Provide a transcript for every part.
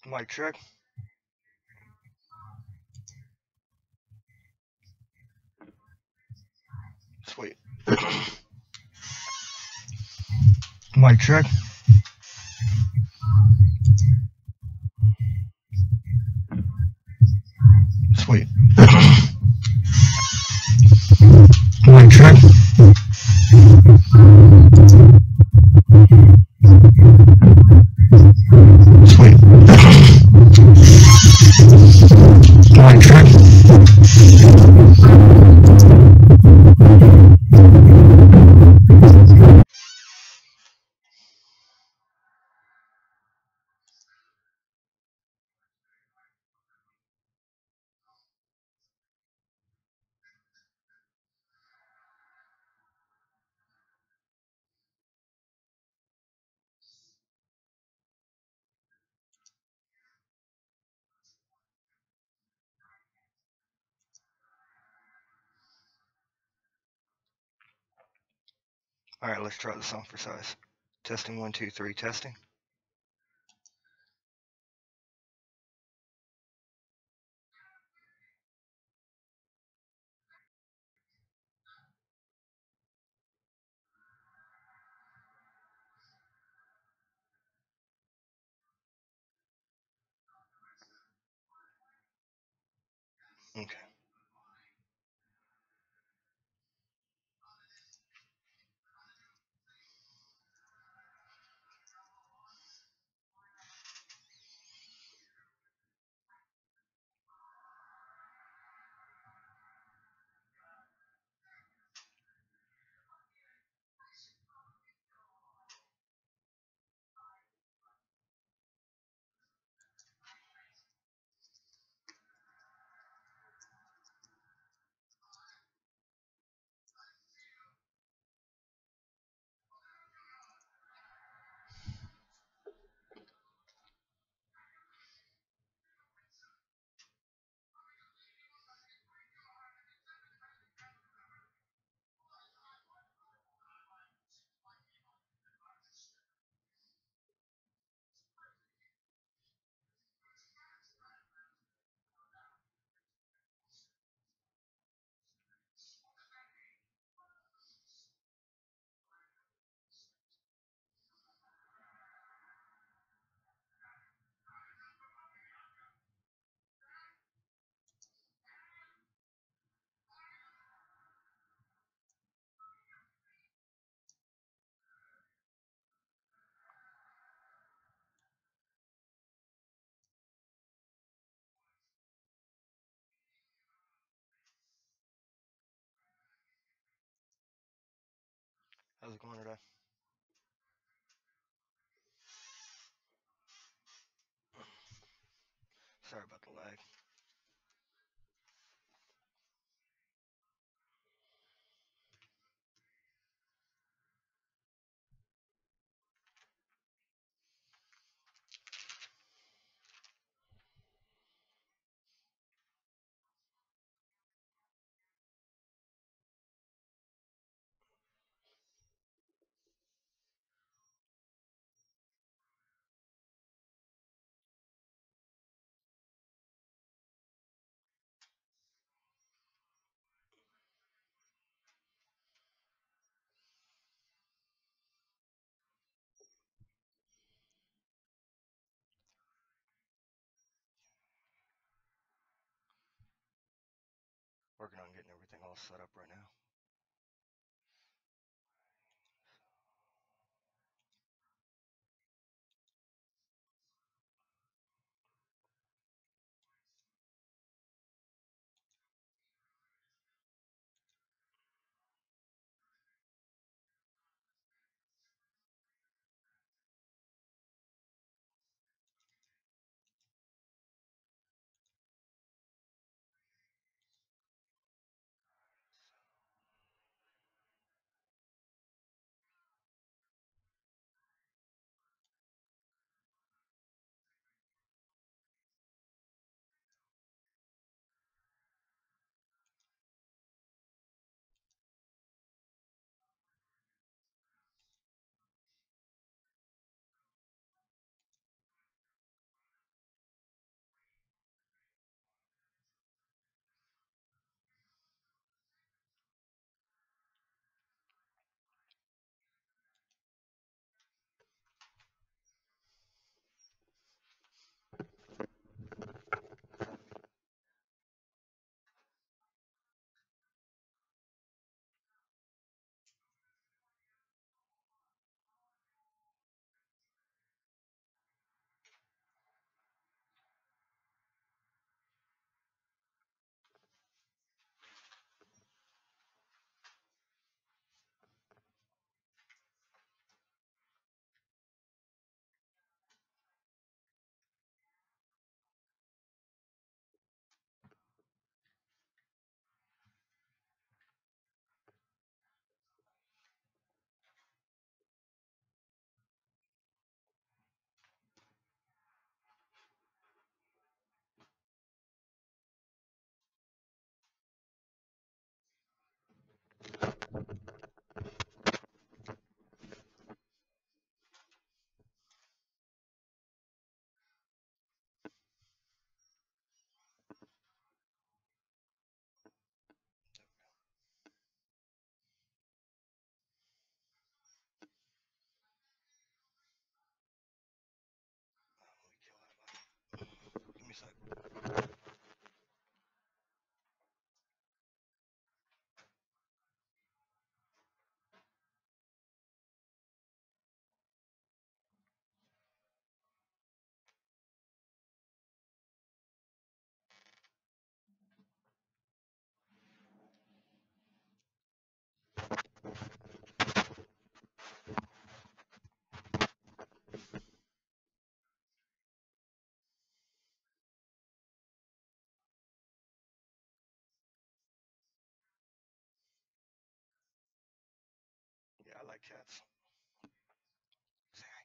Mic check. Sweet. Mic check. Sweet. Mic check. Sweet. Mic check. All right, let's try the song for size. Testing 1, 2, 3. Testing. Okay. How's it going today? Sorry about the lag. Working on getting everything all set up right now. like cats. Say hi.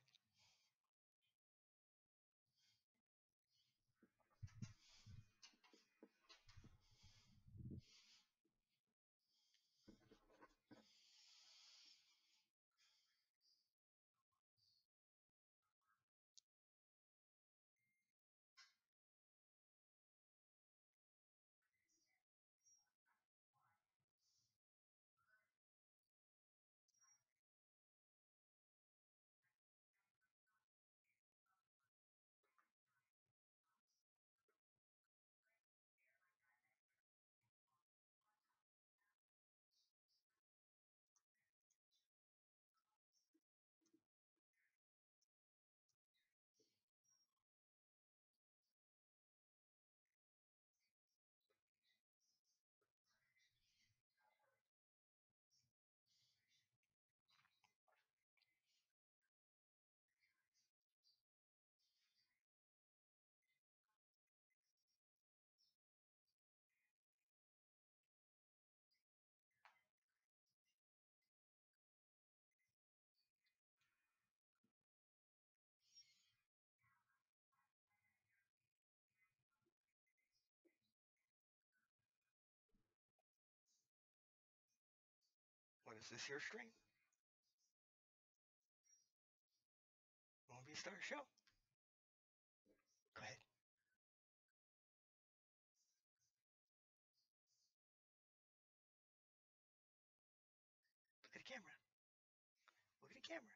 What is this, your stream? Want me to start a show? Go ahead. Look at the camera. Look at the camera.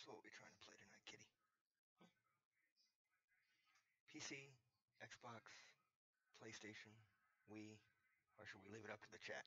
So what we trying to play tonight, kitty? PC, Xbox, PlayStation, Wii, or should we leave it up to the chat?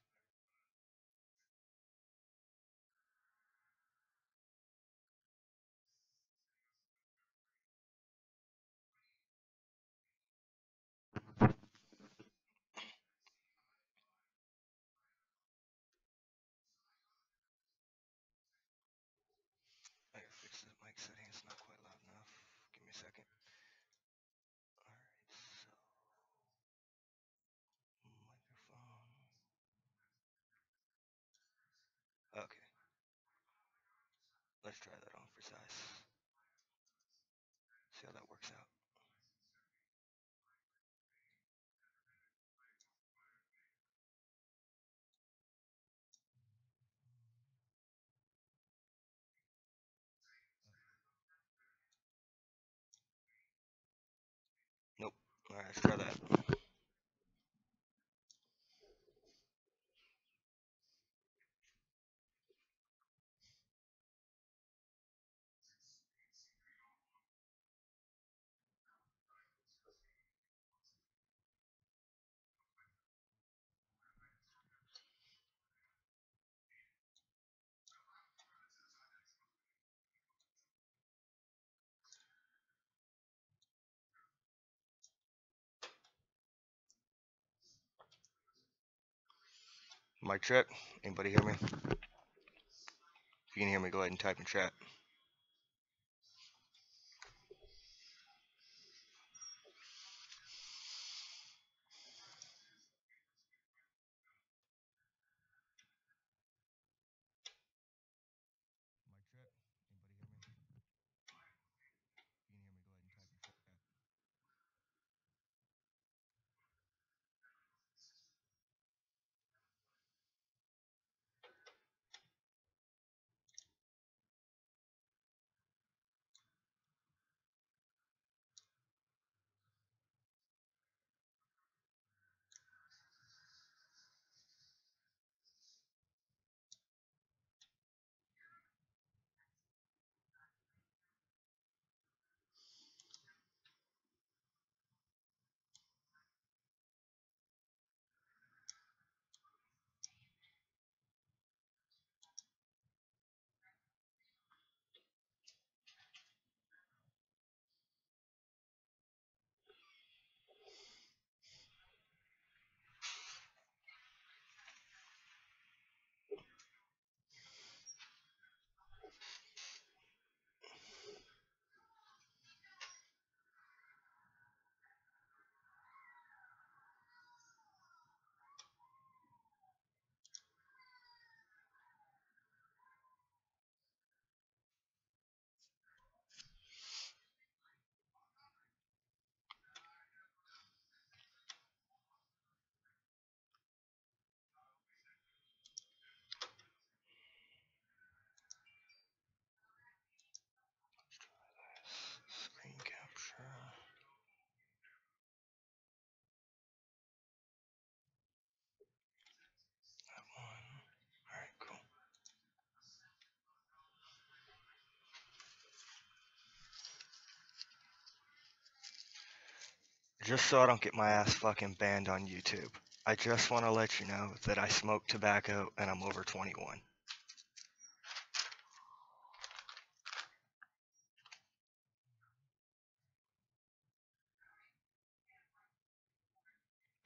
I gotta fix this mic setting. It's not quite loud enough. Give me a second. Alright, so microphone. Okay. Let's try that on for size. See how that works out. Nope. Alright, let's try that. Mic check. Anybody hear me? If you can hear me, go ahead and type in chat. Just so I don't get my ass fucking banned on YouTube, I just want to let you know that I smoke tobacco and I'm over 21.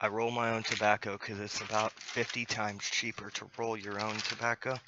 I roll my own tobacco because it's about 50 times cheaper to roll your own tobacco.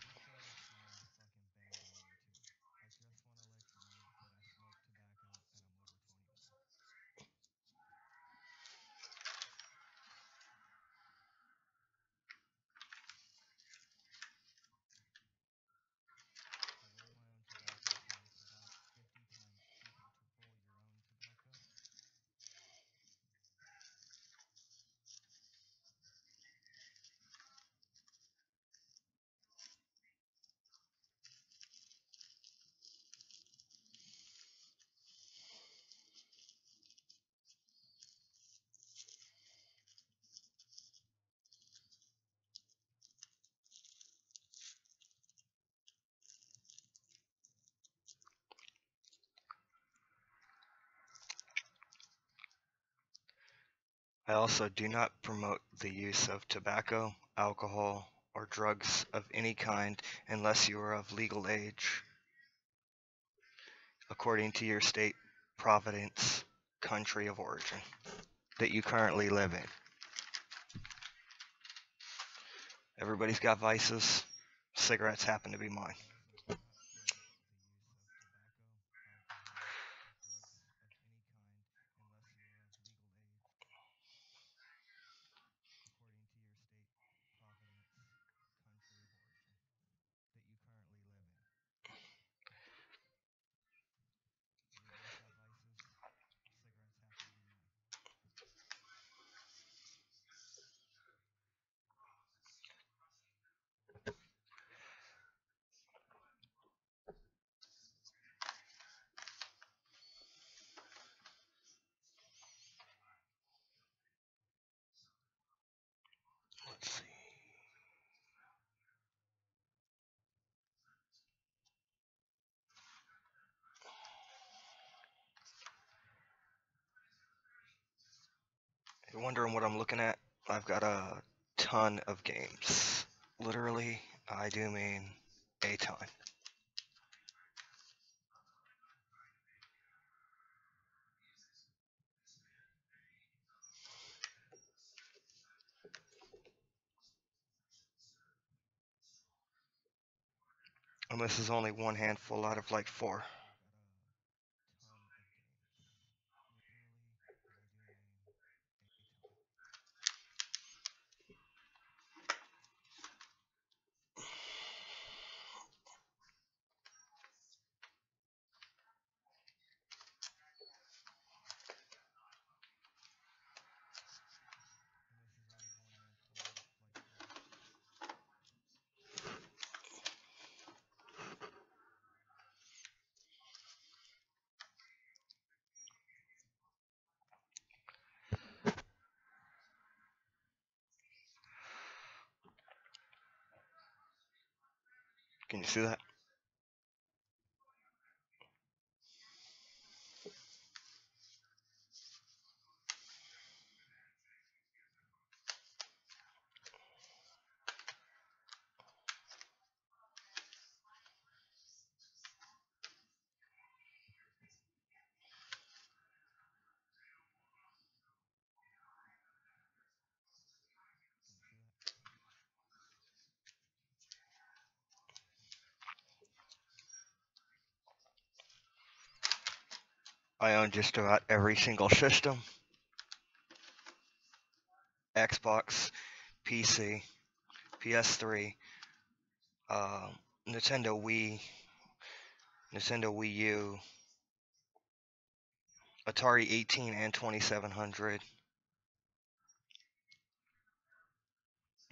I also do not promote the use of tobacco, alcohol, or drugs of any kind unless you are of legal age, according to your state, providence, country of origin that you currently live in. Everybody's got vices. Cigarettes happen to be mine. Let's see. You're wondering what I'm looking at? I've got a ton of games. Literally, I do mean a ton. And this is only one handful out of like 4. Can you see that? I own just about every single system. Xbox, PC, PS3, Nintendo Wii, Nintendo Wii U, Atari 18 and 2700,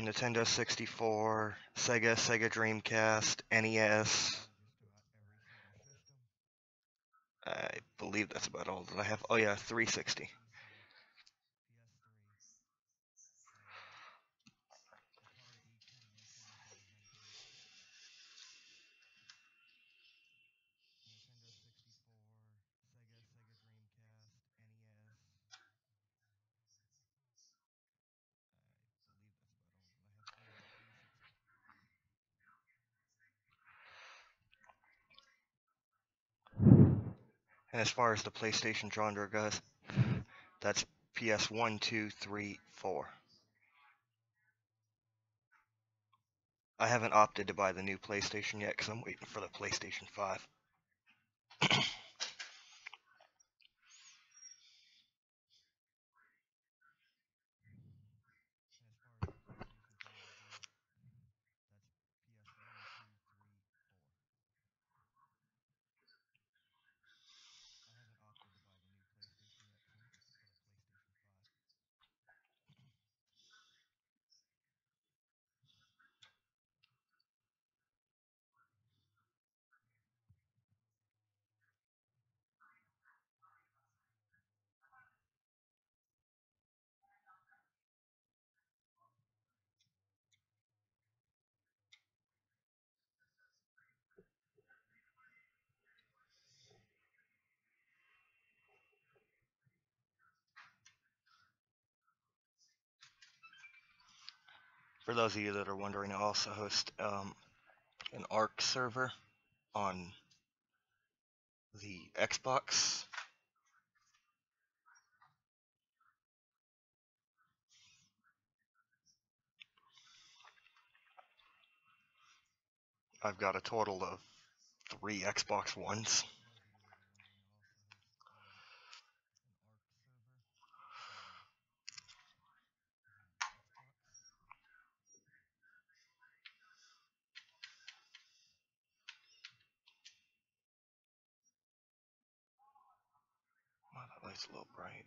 Nintendo 64, Sega Dreamcast, NES. I believe that's about all that I have. Oh yeah, 360. And as far as the PlayStation genre goes, that's PS1, 2, 3, 4. I haven't opted to buy the new PlayStation yet because I'm waiting for the PlayStation 5. For those of you that are wondering, I also host an ARC server on the Xbox. I've got a total of 3 Xbox Ones. Wow, that light's a little bright.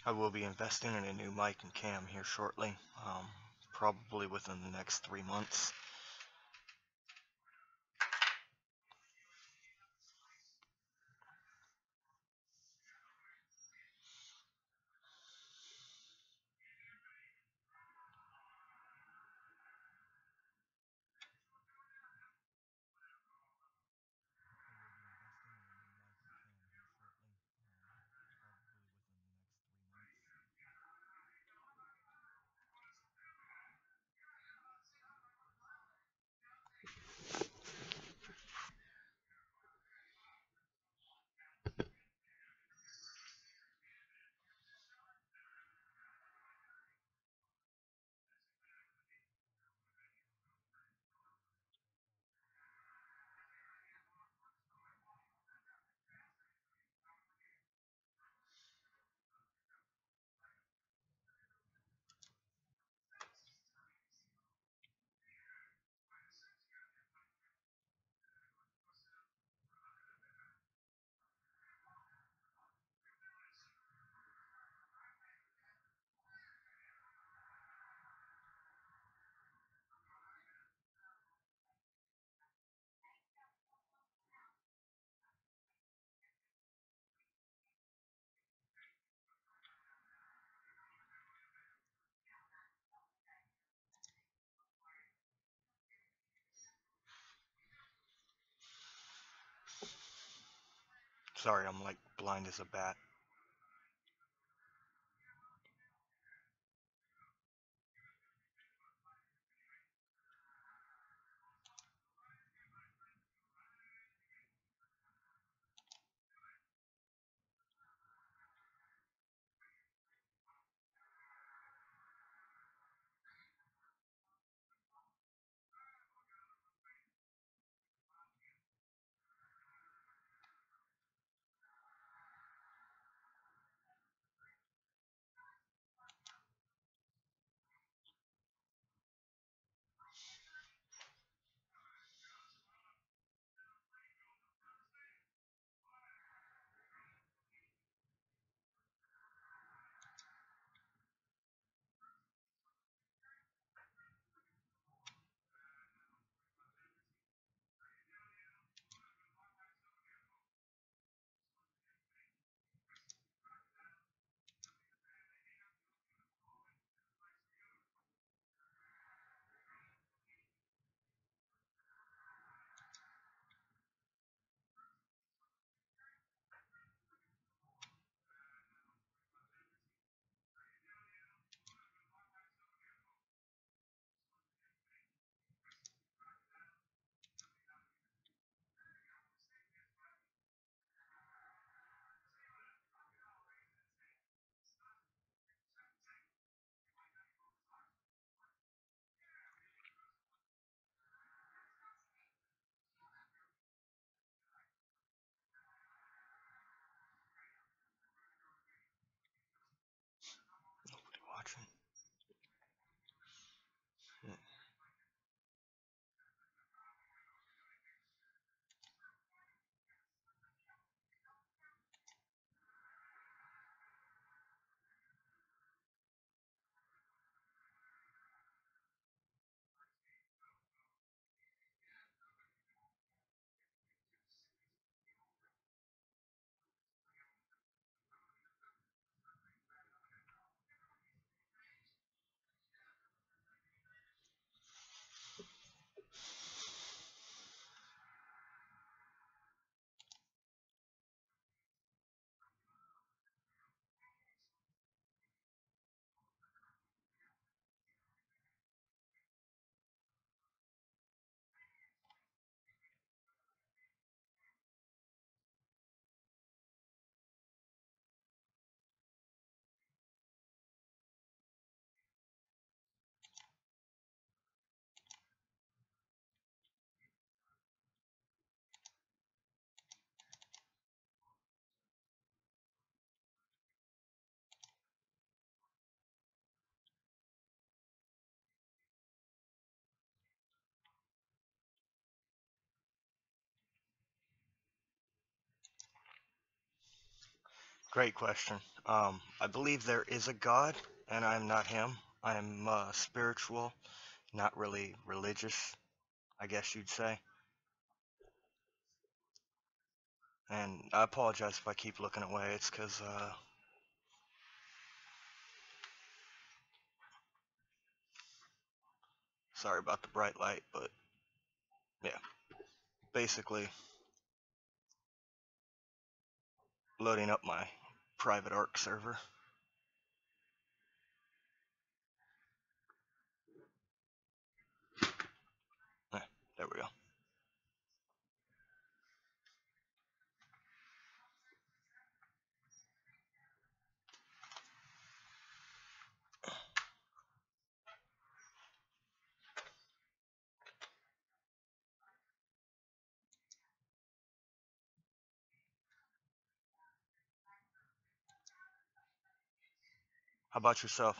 I will be investing in a new mic and cam here shortly, probably within the next 3 months. Sorry, I'm like blind as a bat. Nobody watching. Hmm. Great question. I believe there is a God, and I'm not him. I'm spiritual, not really religious, I guess you'd say. And I apologize if I keep looking away. It's because, sorry about the bright light, but yeah, basically loading up my private ARC server. Eh, there we go. How about yourself?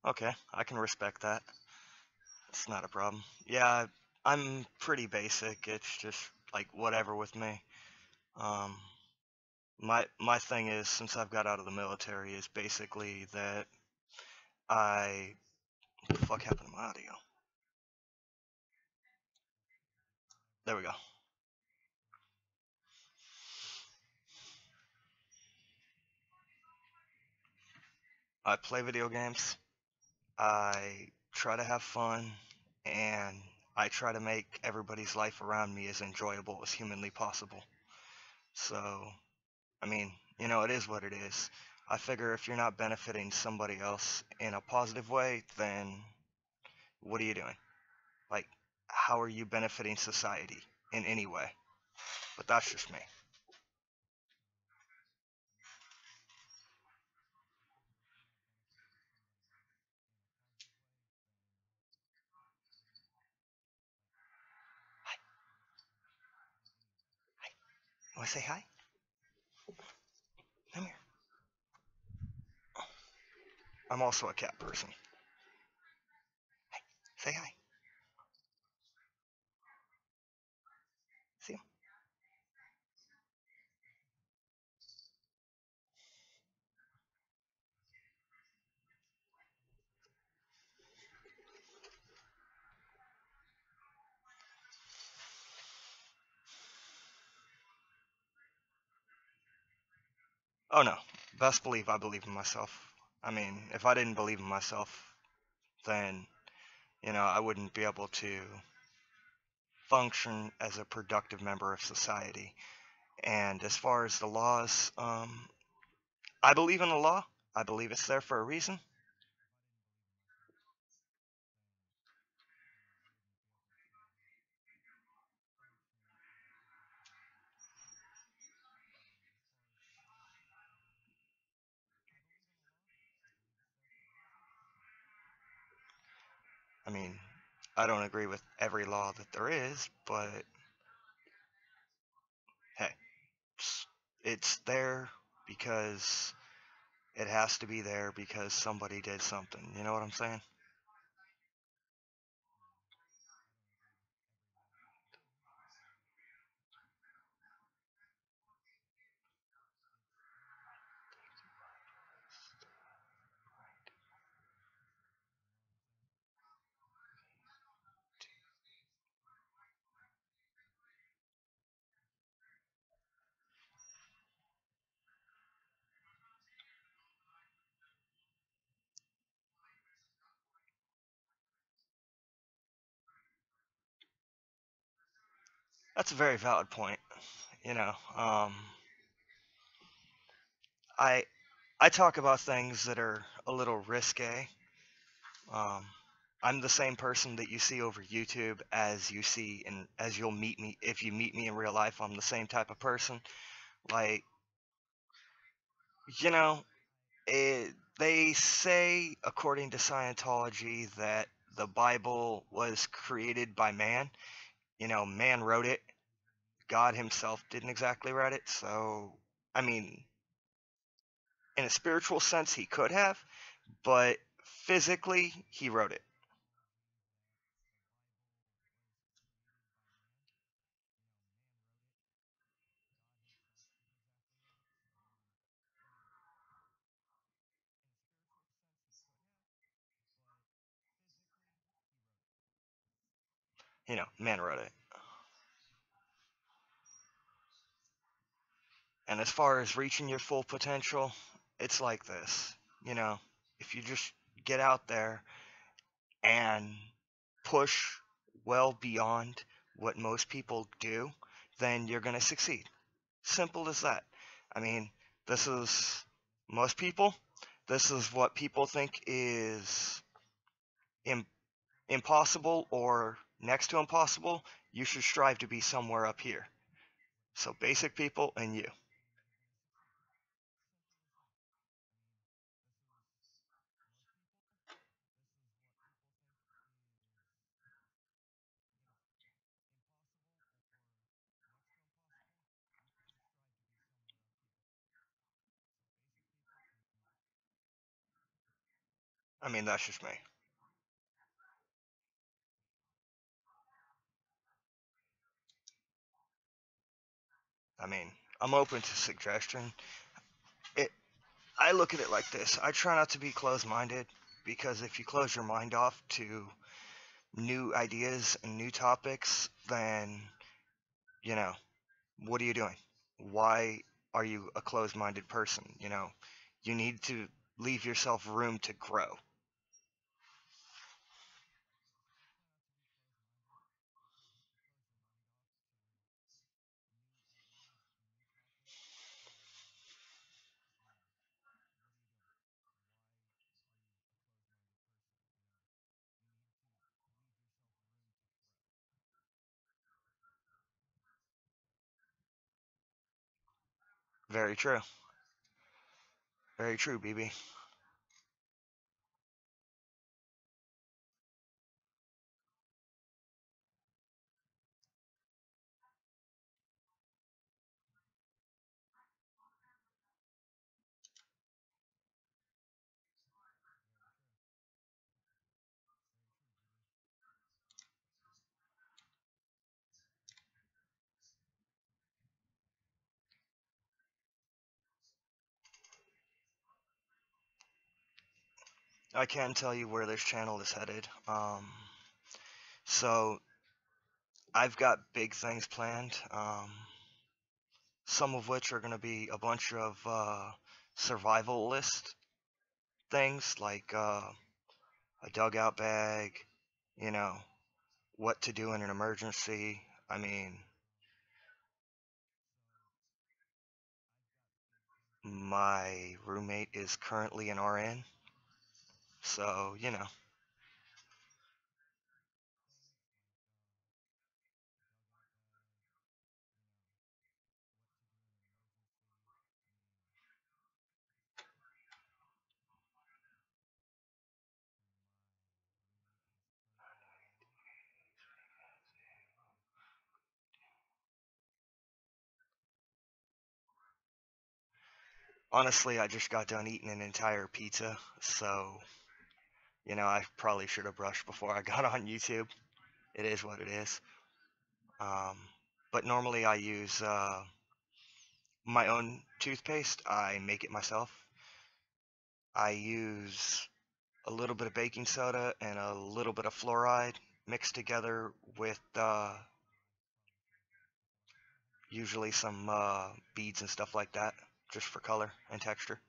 Okay, I can respect that. It's not a problem. Yeah, I'm pretty basic. It's just like whatever with me. Um, my thing is, since I've got out of the military, is basically that I what the fuck happened to my audio? There we go. I play video games. I try to have fun, and I try to make everybody's life around me as enjoyable as humanly possible. So, I mean, it is what it is. I figure if you're not benefiting somebody else in a positive way, then what are you doing? Like, how are you benefiting society in any way? But that's just me. Hi, hi. You want to say hi? Come here. I'm also a cat person. Hi. Say hi. See him? Oh no. Best believe I believe in myself. I mean, if I didn't believe in myself, then, I wouldn't be able to function as a productive member of society. And as far as the laws, I believe in the law. I believe it's there for a reason. I mean, I don't agree with every law that there is, but hey, it's there because it has to be there because somebody did something. You know what I'm saying? That's a very valid point. You know, um, I I talk about things that are a little risque. Um, I'm the same person that you see over YouTube as you see and as you'll meet me if you meet me in real life. I'm the same type of person. Like, you know, they say according to Scientology that the Bible was created by man. Man wrote it. God himself didn't exactly write it. So, I mean, in a spiritual sense, he could have, but physically, he wrote it. Man wrote it. And as far as reaching your full potential, it's like this. You know, if you just get out there and push well beyond what most people do, then you're going to succeed. Simple as that. I mean, this is most people, this is what people think is Im- impossible or next to impossible. You should strive to be somewhere up here. So, basic people and you. I mean, that's just me. I mean, I'm open to suggestion. It, I look at it like this. I try not to be closed-minded because if you close your mind off to new ideas and new topics, then, you know, what are you doing? Why are you a closed-minded person? You need to leave yourself room to grow. Very true. Very true, BB. I can tell you where this channel is headed. So I've got big things planned. Some of which are going to be a bunch of survival list things like a dugout bag, you know, what to do in an emergency. I mean, my roommate is currently an RN, so, honestly, I just got done eating an entire pizza, so, I probably should have brushed before I got on YouTube. It is what it is. Um, but normally I use my own toothpaste. I make it myself. I use a little bit of baking soda and a little bit of fluoride mixed together with usually some beads and stuff like that, just for color and texture.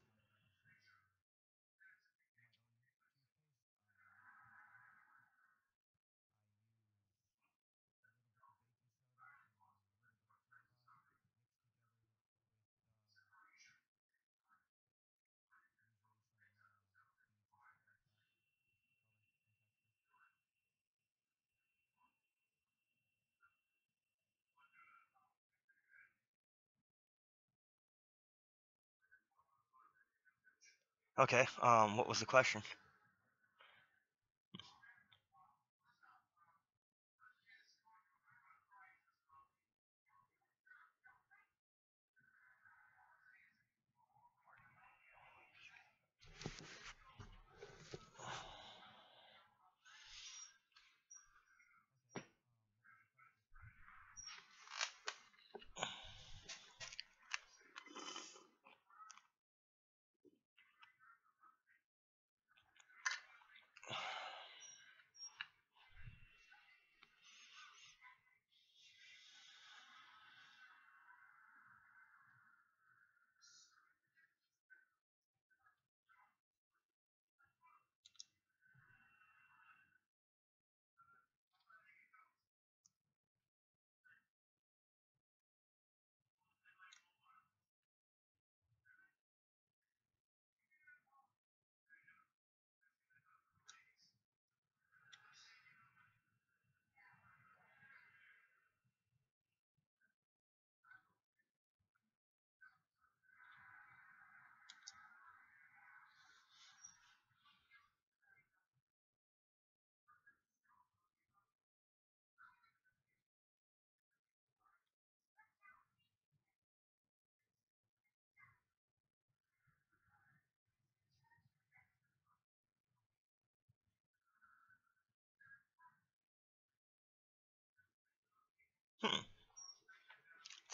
Okay, what was the question?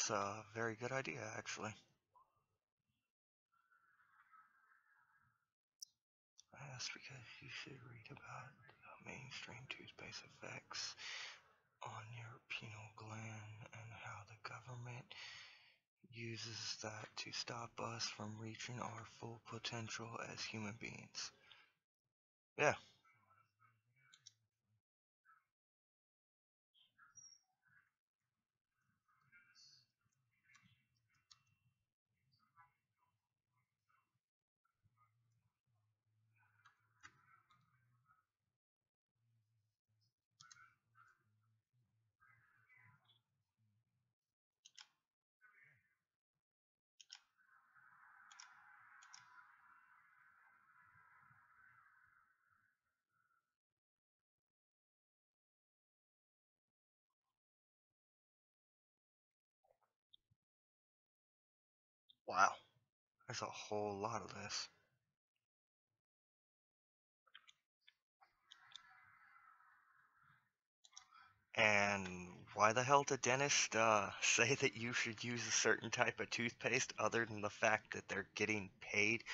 That's a very good idea, actually. That's because you should read about the mainstream toothpaste effects on your pineal gland and how the government uses that to stop us from reaching our full potential as human beings. Yeah, wow, there's a whole lot of this. And why the hell did dentists say that you should use a certain type of toothpaste other than the fact that they're getting paid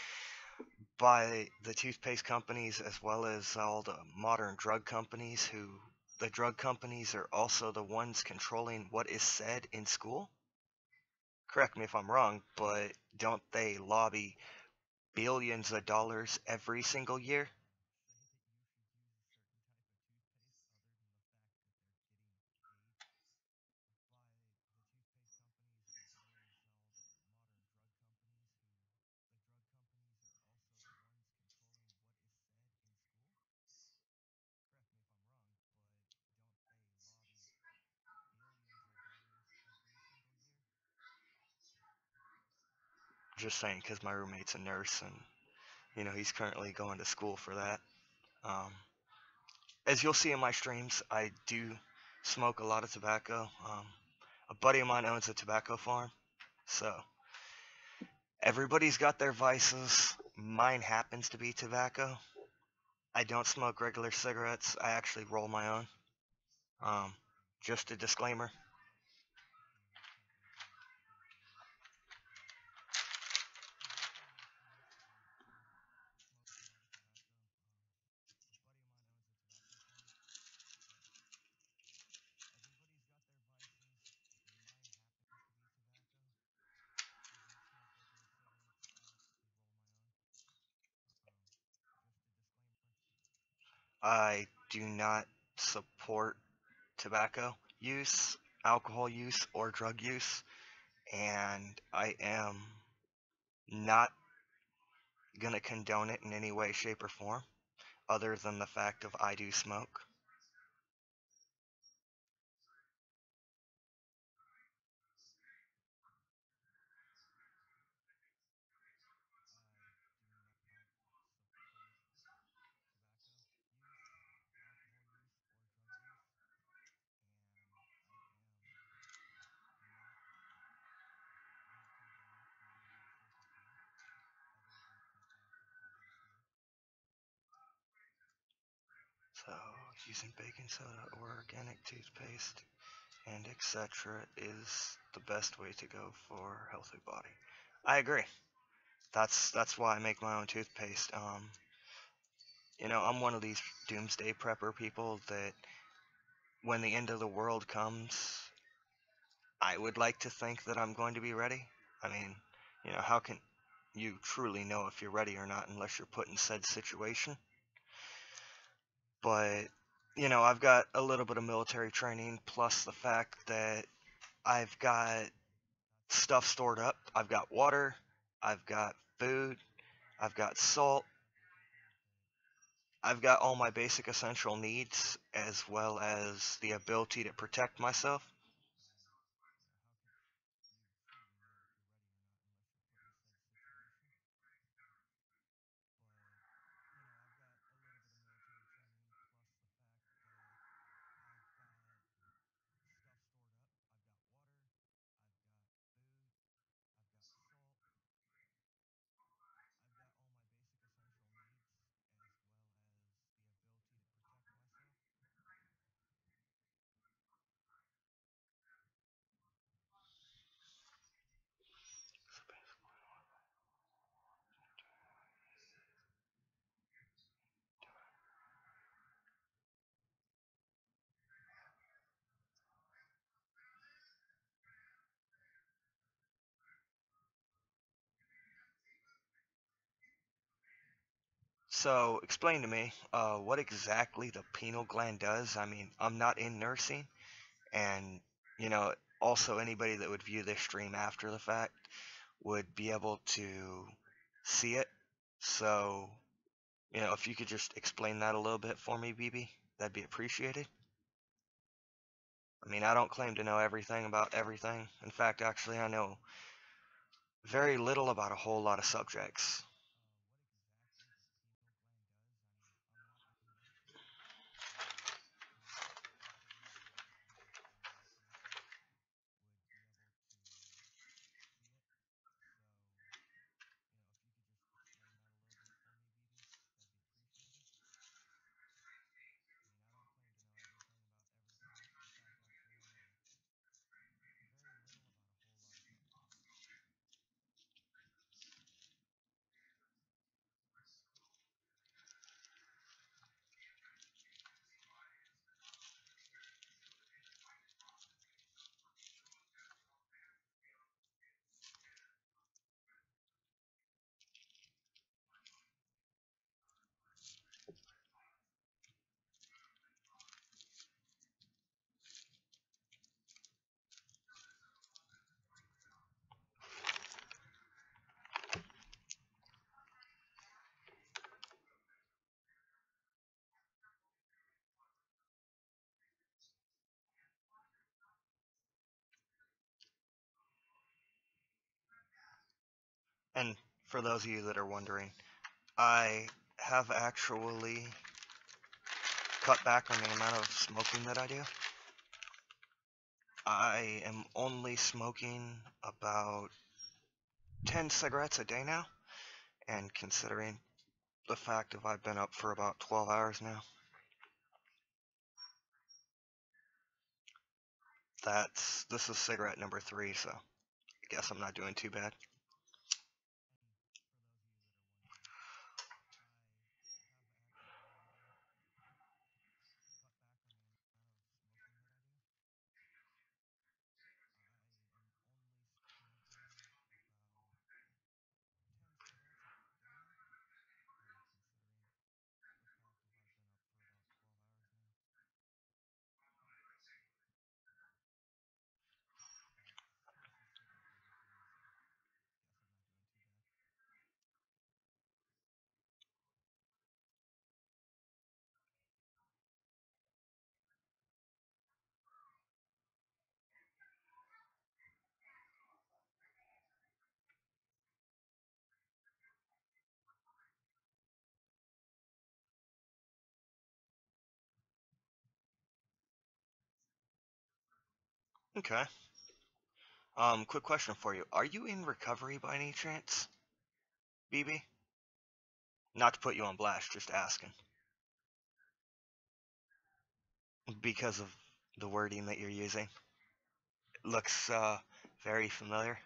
by the toothpaste companies as well as all the modern drug companies who the drug companies are also the ones controlling what is said in school? Correct me if I'm wrong, but don't they lobby billions of dollars every single year? Just saying, because my roommate's a nurse and, he's currently going to school for that. Um, as you'll see in my streams, I do smoke a lot of tobacco. A buddy of mine owns a tobacco farm, so everybody's got their vices. Mine happens to be tobacco. I don't smoke regular cigarettes. I actually roll my own. Um, just a disclaimer. I do not support tobacco use, alcohol use, or drug use, and I am not gonna condone it in any way, shape, or form, other than the fact of I do smoke. So, using baking soda or organic toothpaste and etc. is the best way to go for a healthy body. I agree. That's why I make my own toothpaste. I'm one of these doomsday prepper people that when the end of the world comes, I would like to think that I'm going to be ready. I mean, how can you truly know if you're ready or not unless you're put in said situation? But, I've got a little bit of military training plus the fact that I've got stuff stored up. I've got water, I've got food, I've got salt, I've got all my basic essential needs as well as the ability to protect myself. So explain to me, what exactly the pineal gland does. I mean, I'm not in nursing, and you know, also anybody that would view this stream after the fact would be able to see it. So, if you could just explain that a little bit for me, BB, that'd be appreciated. I mean, I don't claim to know everything about everything. In fact, actually, I know very little about a whole lot of subjects. And for those of you that are wondering, I have actually cut back on the amount of smoking that I do. I am only smoking about 10 cigarettes a day now, and considering the fact of I've been up for about 12 hours now, this is cigarette number 3, so I guess I'm not doing too bad. Okay. Quick question for you. Are you in recovery by any chance, BB? Not to put you on blast, just asking. Because of the wording that you're using. It looks very familiar.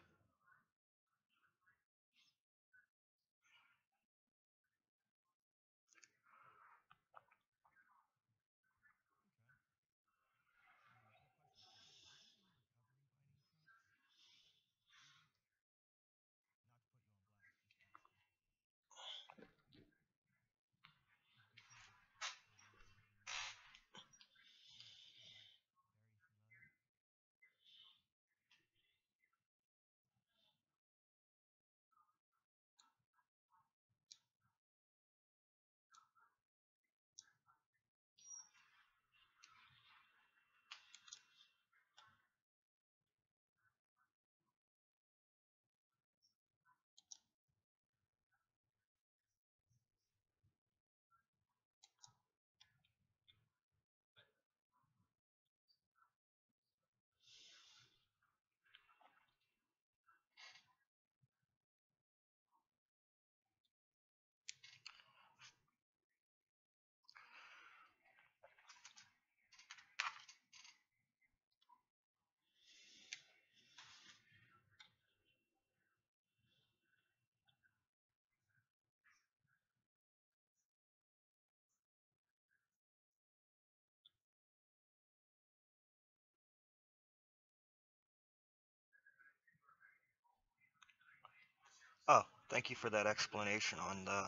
Oh, thank you for that explanation on the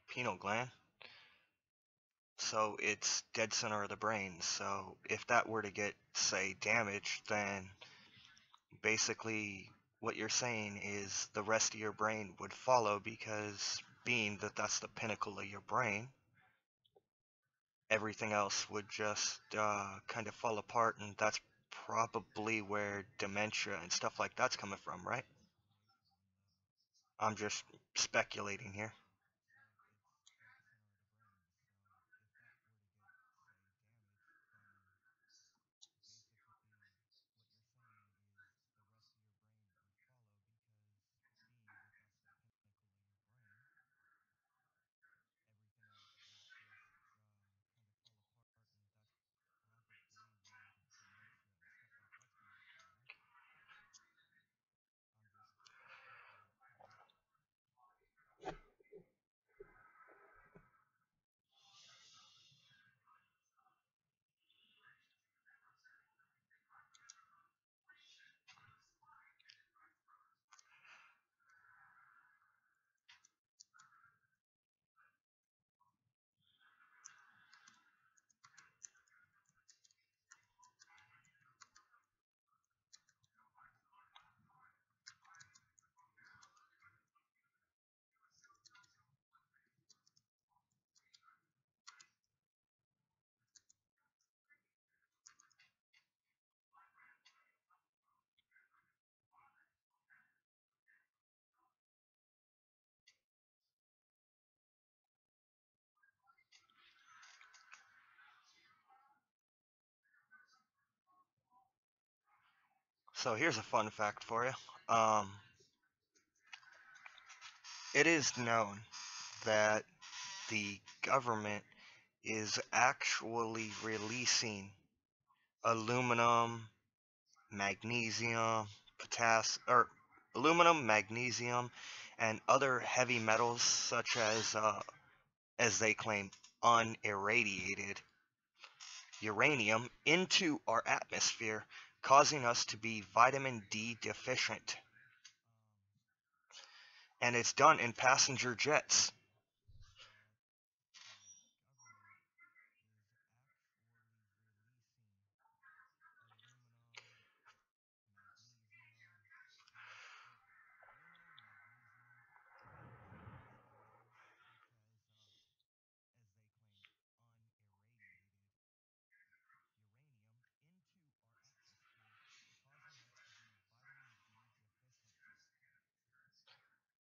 pineal gland. So it's dead center of the brain. So if that were to get, say, damaged, then basically what you're saying is the rest of your brain would follow, because being that that's the pinnacle of your brain, everything else would just kind of fall apart, and that's probably where dementia and stuff like that's coming from, right? I'm just speculating here. So here's a fun fact for you. Um, it is known that the government is actually releasing aluminum, magnesium, or aluminum, magnesium, and other heavy metals, such as they claim, unirradiated uranium into our atmosphere, causing us to be vitamin D deficient. And it's done in passenger jets.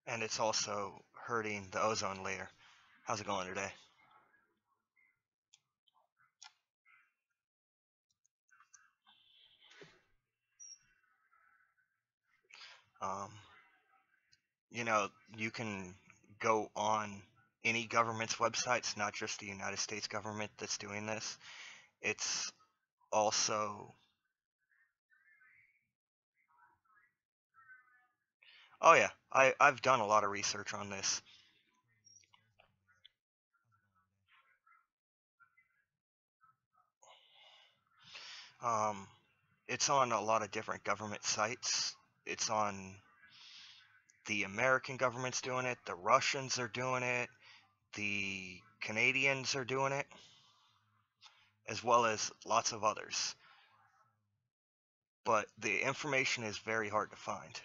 And it's also hurting the ozone layer. How's it going today? Um, you know, you can go on any government's websites, not just the United States government that's doing this. It's also, oh yeah, I've done a lot of research on this. Um, it's on a lot of different government sites. It's on the American government's doing it, the Russians are doing it, the Canadians are doing it, as well as lots of others. But the information is very hard to find.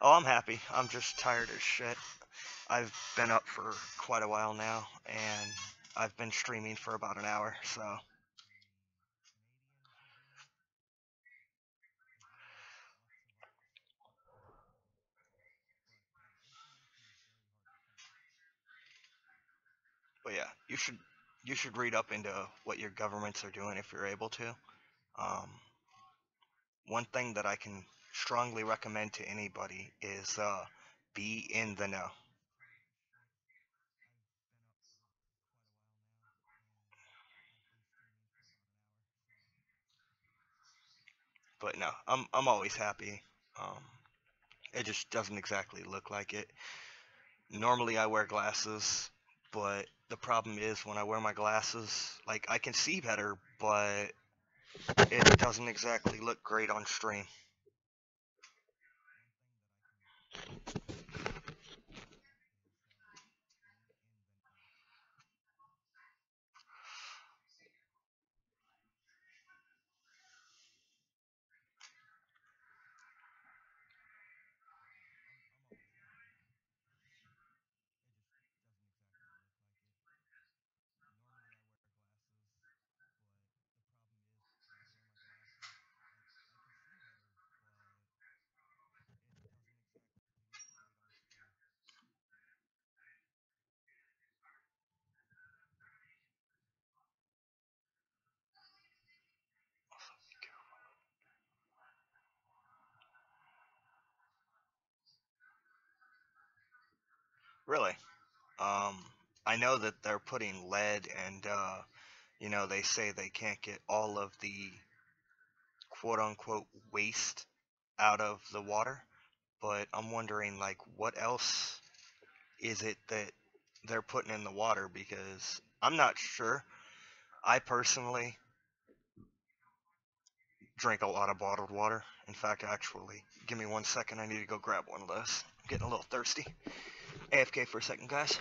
Oh, I'm happy. I'm just tired as shit. I've been up for quite a while now, and I've been streaming for about an hour, so. But yeah, you should read up into what your governments are doing if you're able to. Um, one thing that I can strongly recommend to anybody is be in the know. But no, I'm always happy. Um, it just doesn't exactly look like it. Normally I wear glasses, but the problem is when I wear my glasses, like I can see better, but It doesn't exactly look great on stream. Really. Um, I know that they're putting lead and, they say they can't get all of the quote unquote waste out of the water, but I'm wondering, like, what else is it that they're putting in the water? Because I'm not sure. I personally drink a lot of bottled water. In fact, actually, give me 1 second. I need to go grab one of those. I'm getting a little thirsty. AFK for a second, guys.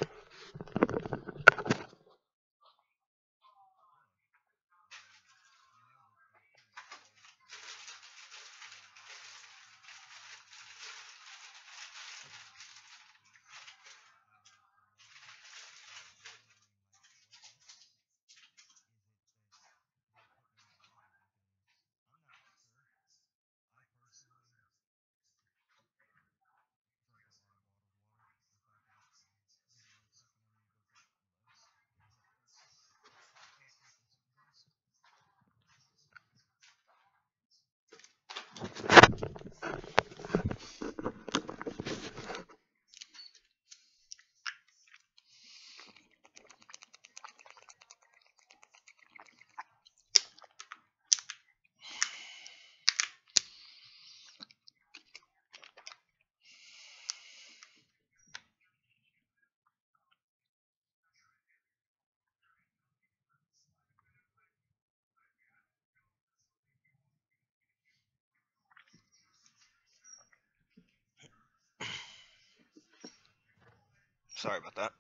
Sorry about that.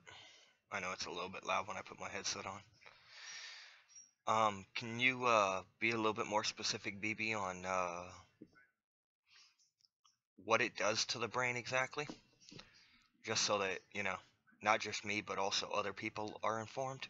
I know it's a little bit loud when I put my headset on. Can you be a little bit more specific, BB, on what it does to the brain exactly? Just so that, not just me, but also other people are informed.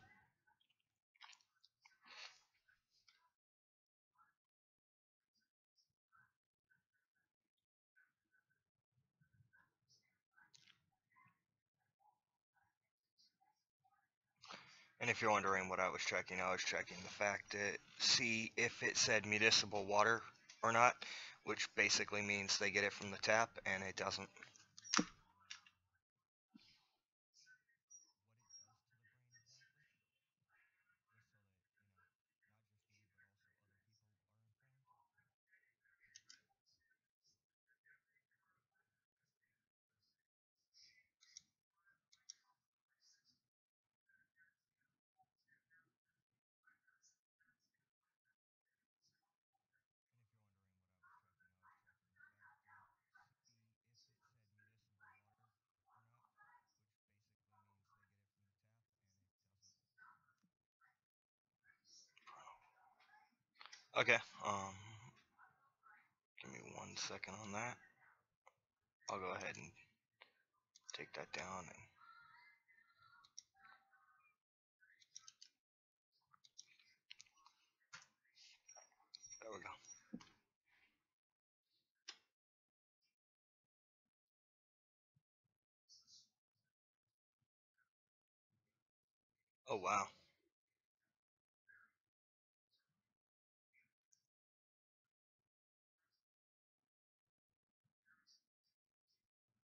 And if you're wondering what I was checking the fact that, see if it said municipal water or not, which basically means they get it from the tap, and it doesn't. Okay, give me 1 second on that. I'll go ahead and take that down, and there we go. Oh wow,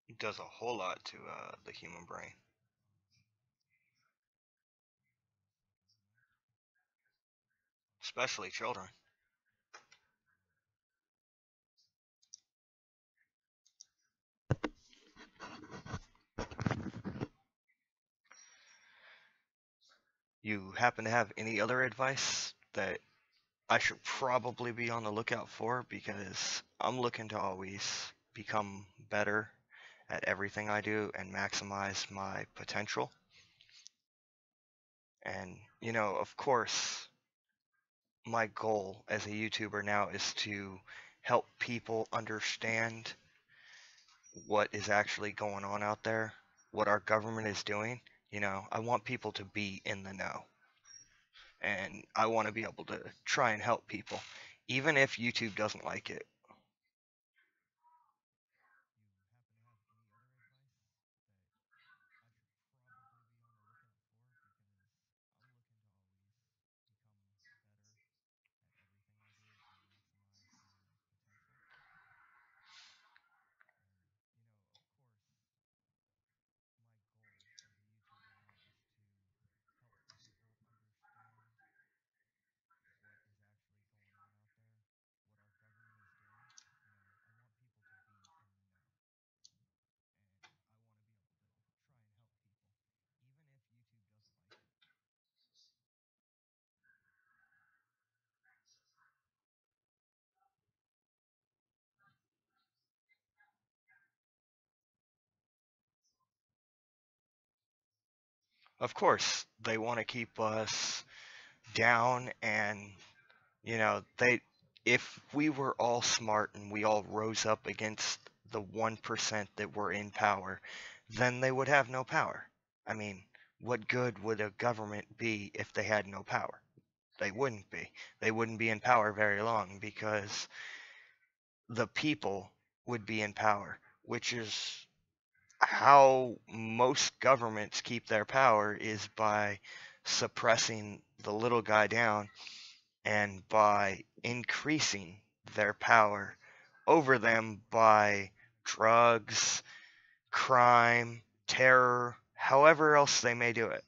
it does a whole lot to the human brain, especially children. You happen to have any other advice that I should probably be on the lookout for because I'm looking to always become better at everything I do and maximize my potential. And, of course, my goal as a YouTuber now is to help people understand what is actually going on out there, what our government is doing. I want people to be in the know, and I want to be able to try and help people, even if YouTube doesn't like it. Of course, they want to keep us down, and they if we were all smart and we all rose up against the 1% that were in power, then they would have no power. I mean, what good would a government be if they had no power? They wouldn't be. They wouldn't be in power very long because the people would be in power, which is how most governments keep their power, is by suppressing the little guy down and by increasing their power over them by drugs, crime, terror, however else they may do it.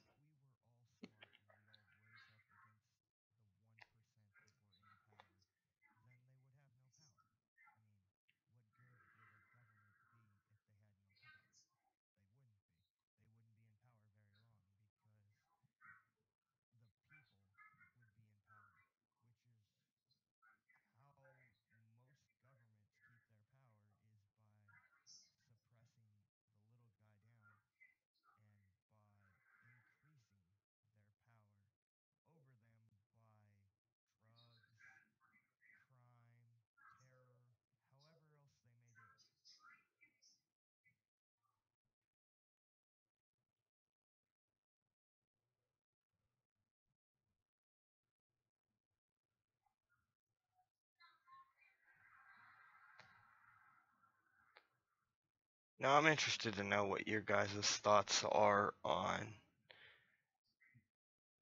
Now, I'm interested to know what your guys' thoughts are on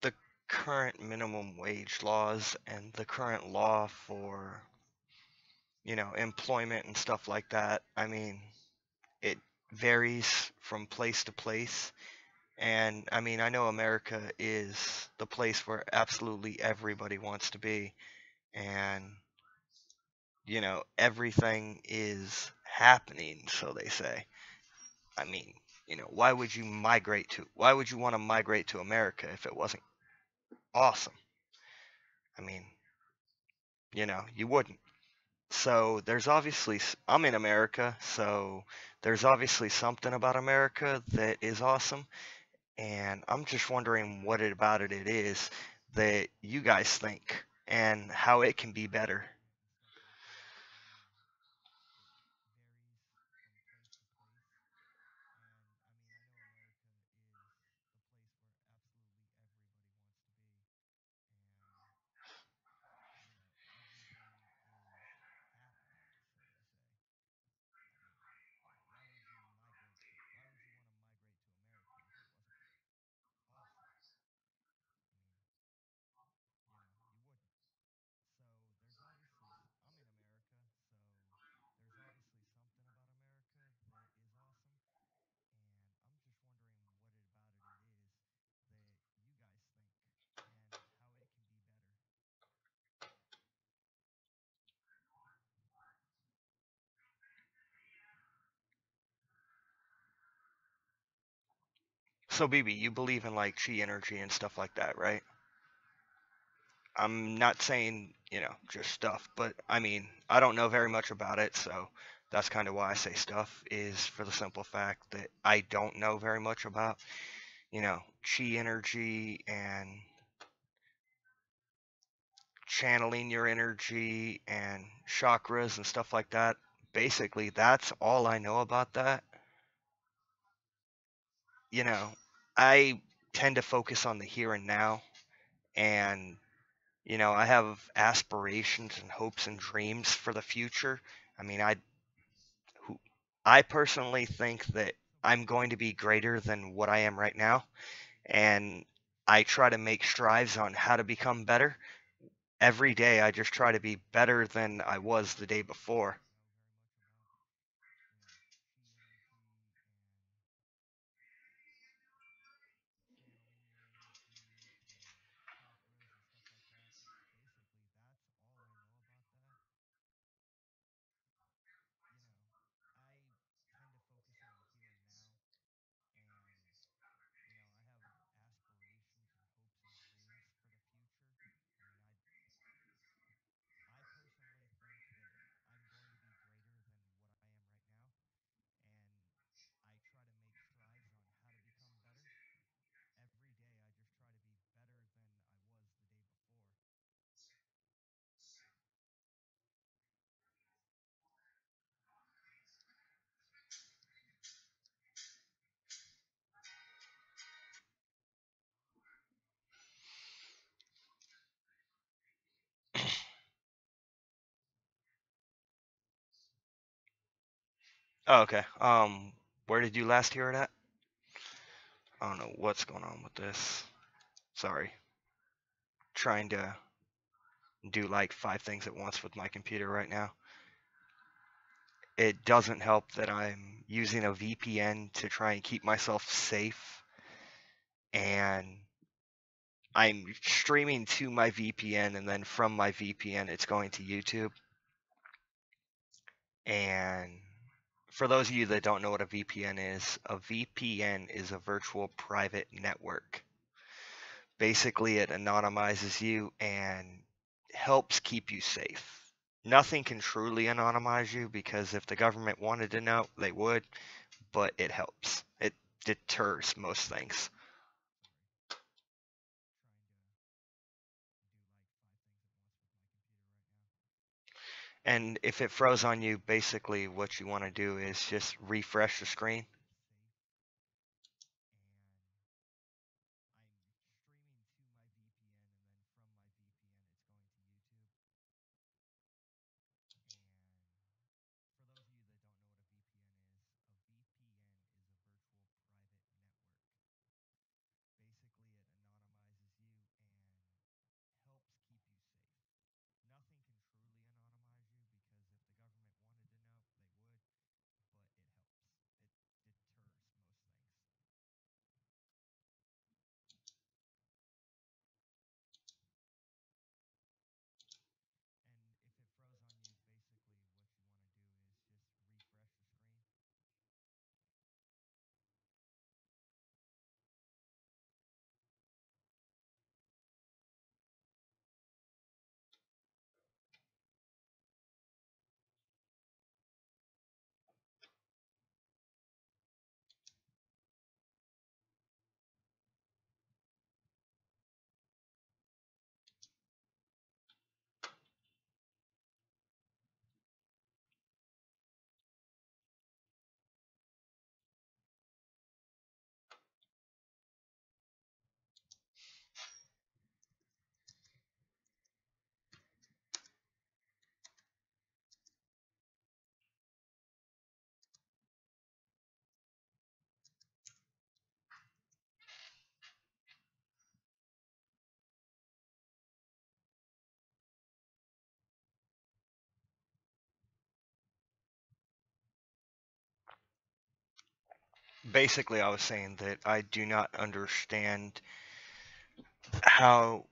the current minimum wage laws and the current law for, employment and stuff like that. I mean, it varies from place to place. And I mean, I know America is the place where absolutely everybody wants to be. And, everything is happening, so they say. I mean, why would you want to migrate to America if it wasn't awesome? I mean, you wouldn't. So there's obviously, I'm in America, so there's obviously something about America that is awesome. And I'm just wondering what about it is that you guys think and how it can be better. So, BB, you believe in like chi energy and stuff like that, right? I'm not saying, just stuff, but I mean, I don't know very much about it, so that's kind of why I say stuff, is for the simple fact that I don't know very much about, chi energy and channeling your energy and chakras and stuff like that. Basically, that's all I know about that. You know, I tend to focus on the here and now, and I have aspirations and hopes and dreams for the future. I mean, who- I personally think that I'm going to be greater than what I am right now, and I try to make strives on how to become better. Every day, I just try to be better than I was the day before. Oh, okay. Where did you last hear it at? I don't know what's going on with this. Sorry. Trying to do like 5 things at once with my computer right now. It doesn't help that I'm using a VPN to try and keep myself safe, and I'm streaming to my VPN, and then from my VPN it's going to YouTube. And for those of you that don't know what a VPN is, a VPN is a virtual private network. Basically, it anonymizes you and helps keep you safe. Nothing can truly anonymize you, because if the government wanted to know, they would, but it helps. It deters most things. And if it froze on you, basically what you want to do is just refresh the screen. Basically, I was saying that I do not understand how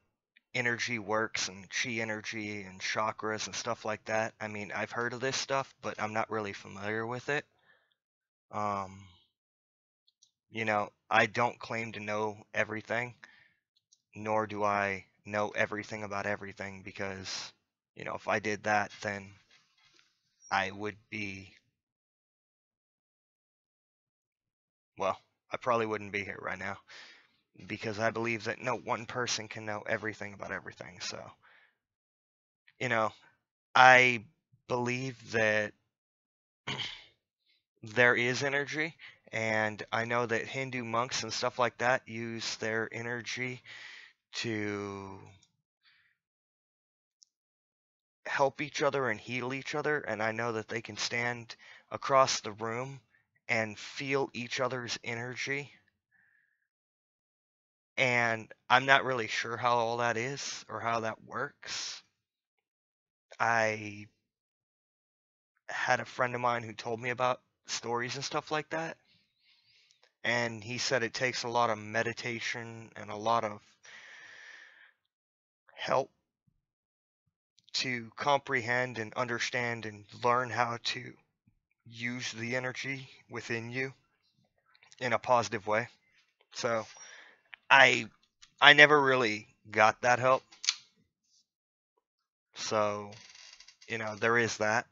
energy works, and chi energy and chakras and stuff like that. I mean, I've heard of this stuff, but I'm not really familiar with it. Um, I don't claim to know everything, nor do I know everything about everything because, if I did that, then I would be, well, I probably wouldn't be here right now because I believe that no one person can know everything about everything. So, you know, I believe that there is energy, and I know that Hindu monks and stuff like that use their energy to help each other and heal each other, and I know that they can stand across the room and feel each other's energy. And I'm not really sure how all that is or how that works. I had a friend of mine who told me about stories and stuff like that, and he said it takes a lot of meditation and a lot of help to comprehend and understand and learn how to use the energy within you in a positive way. So I I never really got that help. So, there is that.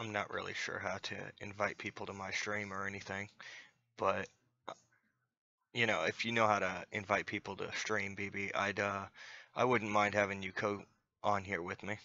I'm not really sure how to invite people to my stream or anything, but if you know how to invite people to stream, BB, I wouldn't mind having you on here with me.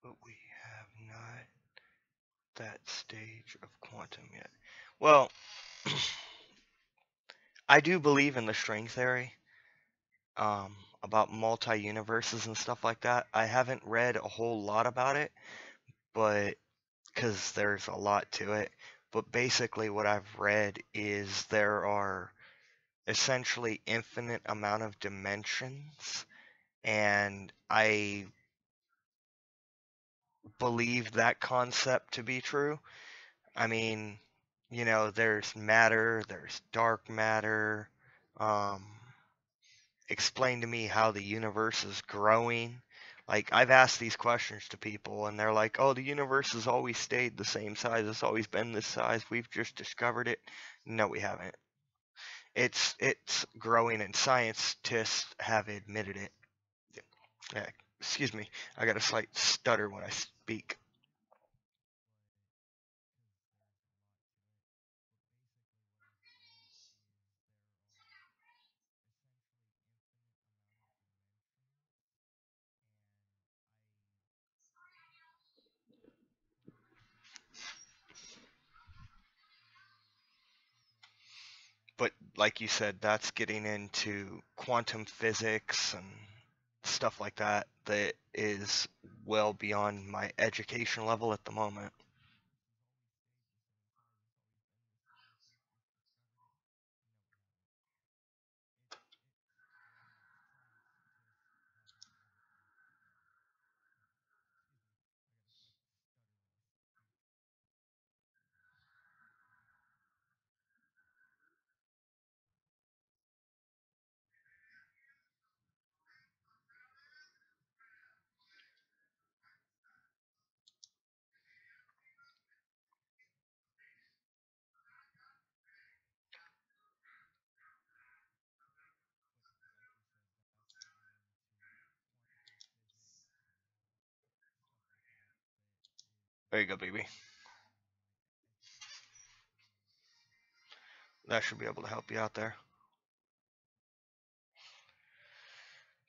But we have not that stage of quantum yet. Well, I do believe in the string theory, about multi-universes and stuff like that. I haven't read a whole lot about it, but because there's a lot to it. But basically, what I've read is there are essentially infinite amount of dimensions, and I believe that concept to be true. I mean, there's matter, there's dark matter. Um, Explain to me how the universe is growing. Like, I've asked these questions to people, and they're like, oh, the universe has always stayed the same size. It's always been this size. We've just discovered it. No, we haven't. It's growing, and scientists have admitted it. Yeah, excuse me. I got a slight stutter when I speak. But like you said, that's getting into quantum physics and stuff like that that is well beyond my education level at the moment. There you go, baby. That should be able to help you out there.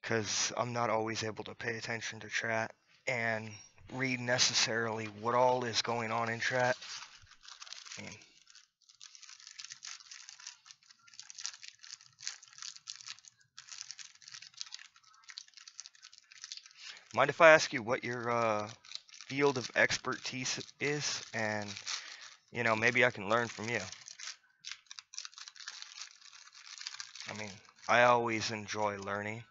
Because I'm not always able to pay attention to chat and read necessarily what all is going on in chat. I mean, mind if I ask you what your field of expertise is? And, you know, maybe I can learn from you. I mean, I always enjoy learning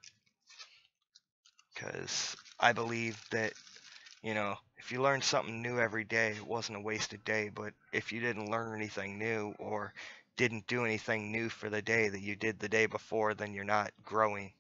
because I believe that, you know, if you learn something new every day, it wasn't a wasted day. But if you didn't learn anything new or didn't do anything new for the day that you did the day before, then you're not growing.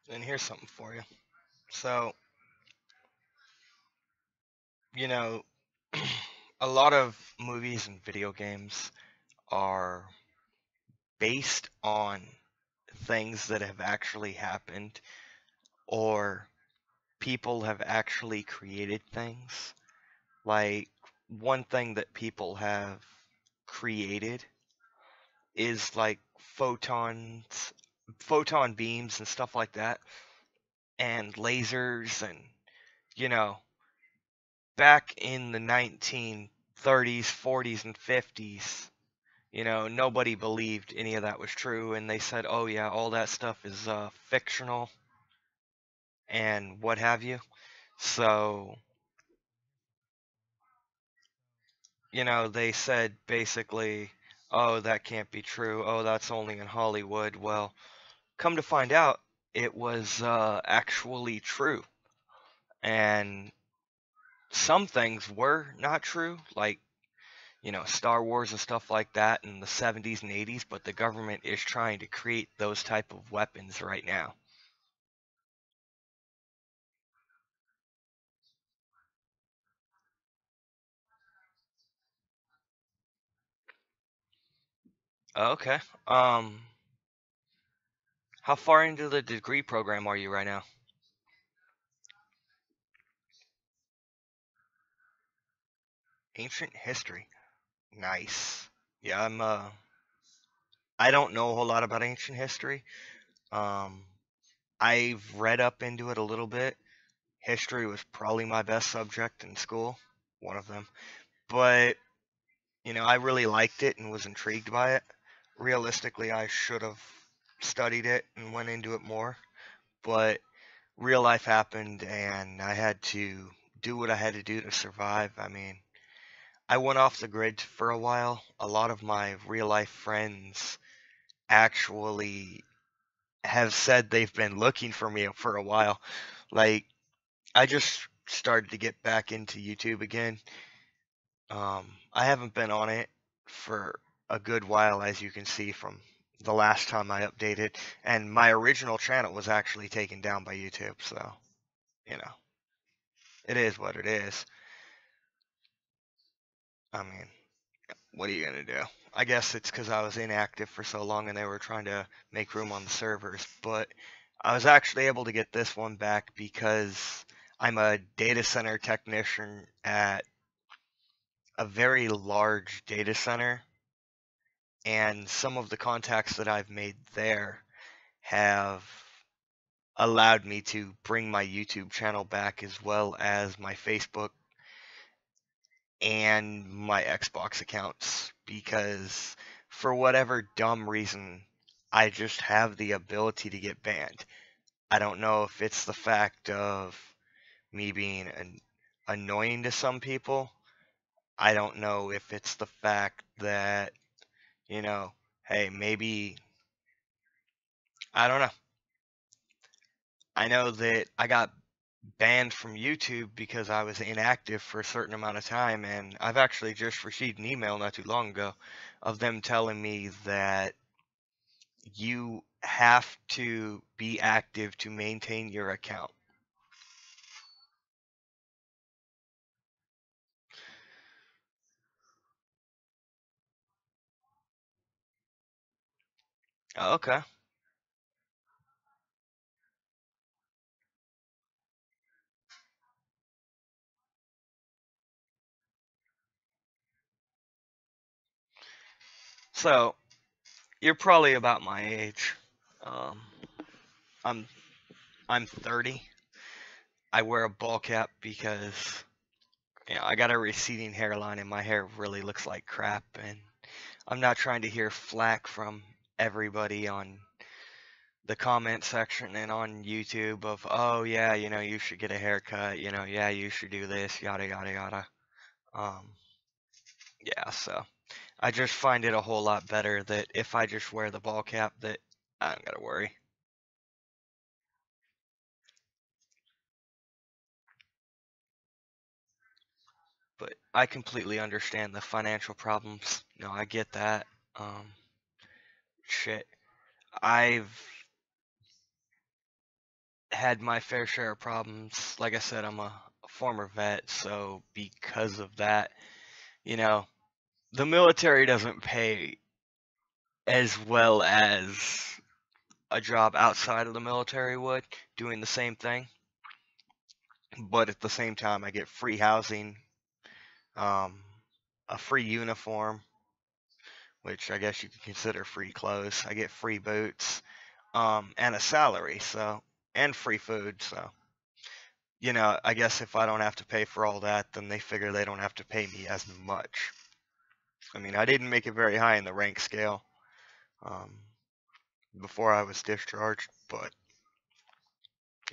And here's something for you. So, you know, a lot of movies and video games are based on things that have actually happened or people have actually created things. Like, one thing that people have created is like photon beams and stuff like that, and lasers, and, you know, back in the 1930s, 40s, and 50s, you know, nobody believed any of that was true, and they said, oh yeah, all that stuff is fictional and what have you. So, you know, they said basically, oh, that can't be true. Oh, that's only in Hollywood. Well, come to find out, it was actually true. And some things were not true, like, you know, Star Wars and stuff like that in the 70s and 80s, but the government is trying to create those type of weapons right now. Okay. Um, how far into the degree program are you right now? Ancient history. Nice. Yeah, I don't know a whole lot about ancient history. Um, I've read up into it a little bit. History was probably my best subject in school, one of them. But, you know, I really liked it and was intrigued by it. Realistically, I should have studied it and went into it more, but real life happened and I had to do what I had to do to survive. I mean, I went off the grid for a while. A lot of my real life friends actually have said they've been looking for me for a while. Like, I just started to get back into YouTube again. I haven't been on it for a good while, as you can see from the last time I updated, and my original channel was actually taken down by YouTube, so, you know, it is what it is. I mean, what are you gonna do? I guess it's because I was inactive for so long and they were trying to make room on the servers, but I was actually able to get this one back because I'm a data center technician at a very large data center, and some of the contacts that I've made there have allowed me to bring my YouTube channel back as well as my Facebook and my Xbox accounts because for whatever dumb reason, I just have the ability to get banned. I don't know if it's the fact of me being annoying to some people. I don't know if it's the fact that, you know, hey, maybe, I don't know. I know that I got banned from YouTube because I was inactive for a certain amount of time, and I've actually just received an email not too long ago of them telling me that you have to be active to maintain your account. Okay. So, you're probably about my age. Um, I'm I'm 30. I wear a ball cap because I got a receding hairline and my hair really looks like crap, and I'm not trying to hear flack from everybody on the comment section and on YouTube of, oh yeah, you should get a haircut, yeah, you should do this, yada yada yada. Um, yeah, so I just find it a whole lot better that if I just wear the ball cap that I don't gotta worry. But I completely understand the financial problems. No, I get that. Um, shit. I've had my fair share of problems. Like I said, I'm a former vet, so because of that, you know, the military doesn't pay as well as a job outside of the military would doing the same thing. But at the same time, I get free housing, um, a free uniform, which I guess you could consider free clothes. I get free boots, and a salary, so and free food. So I guess if I don't have to pay for all that, then they figure they don't have to pay me as much. I mean, I didn't make it very high in the rank scale um, before I was discharged, but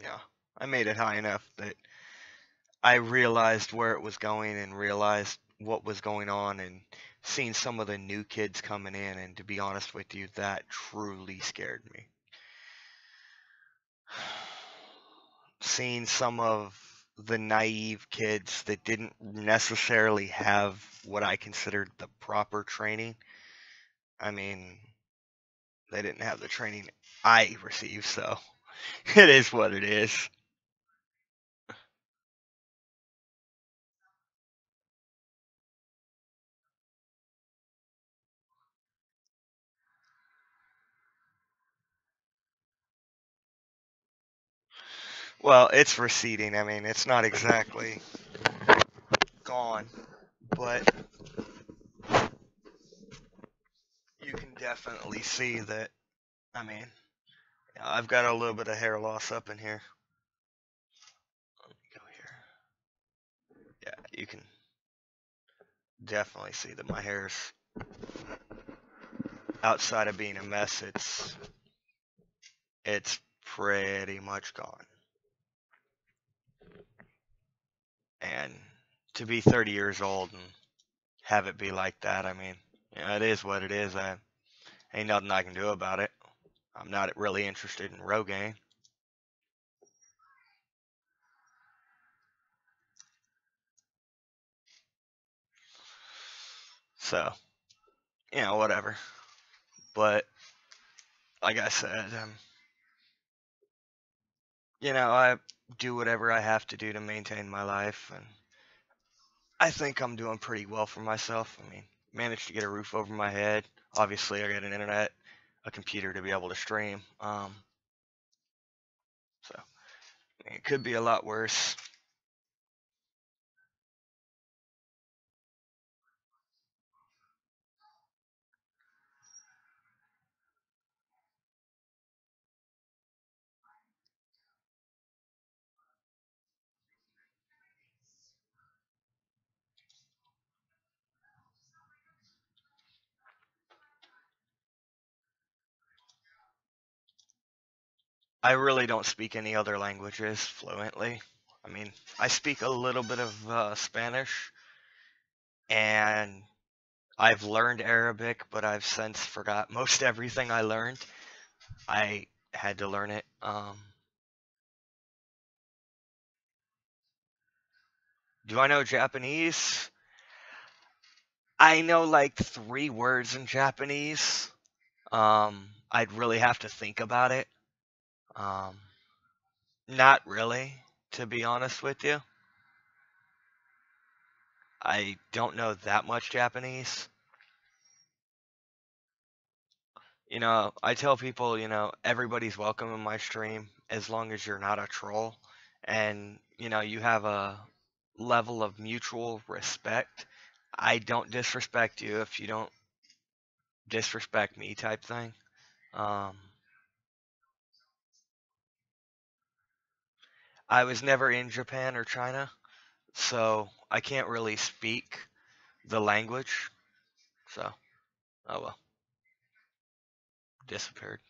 yeah, I made it high enough that I realized where it was going and realized what was going on and seeing some of the new kids coming in. And to be honest with you, that truly scared me. Seeing some of the naive kids that didn't necessarily have what I considered the proper training. I mean, they didn't have the training I received, so it is what it is. Well, it's receding. I mean, it's not exactly gone, but you can definitely see that. I mean, I've got a little bit of hair loss up in here. Let me go here. Yeah, you can definitely see that my hair's outside of being a mess. It's pretty much gone. And to be 30 years old and have it be like that, I mean, it is what it is. I ain't nothing I can do about it. I'm not really interested in Rogaine. So, whatever. But like I said, I do whatever I have to do to maintain my life, and I think I'm doing pretty well for myself. I mean, managed to get a roof over my head. Obviously, I got an internet, a computer to be able to stream. So I mean, it could be a lot worse. I really don't speak any other languages fluently. I mean, I speak a little bit of Spanish, and I've learned Arabic, but I've since forgot most everything I learned. I had to learn it. Do I know Japanese? I know like 3 words in Japanese. I'd really have to think about it. Um, Not really, to be honest with you. I don't know that much Japanese. I tell people, everybody's welcome in my stream as long as you're not a troll and, you have a level of mutual respect. I don't disrespect you if you don't disrespect me type thing. Um, I was never in Japan or China, so I can't really speak the language. So, oh well, disappeared.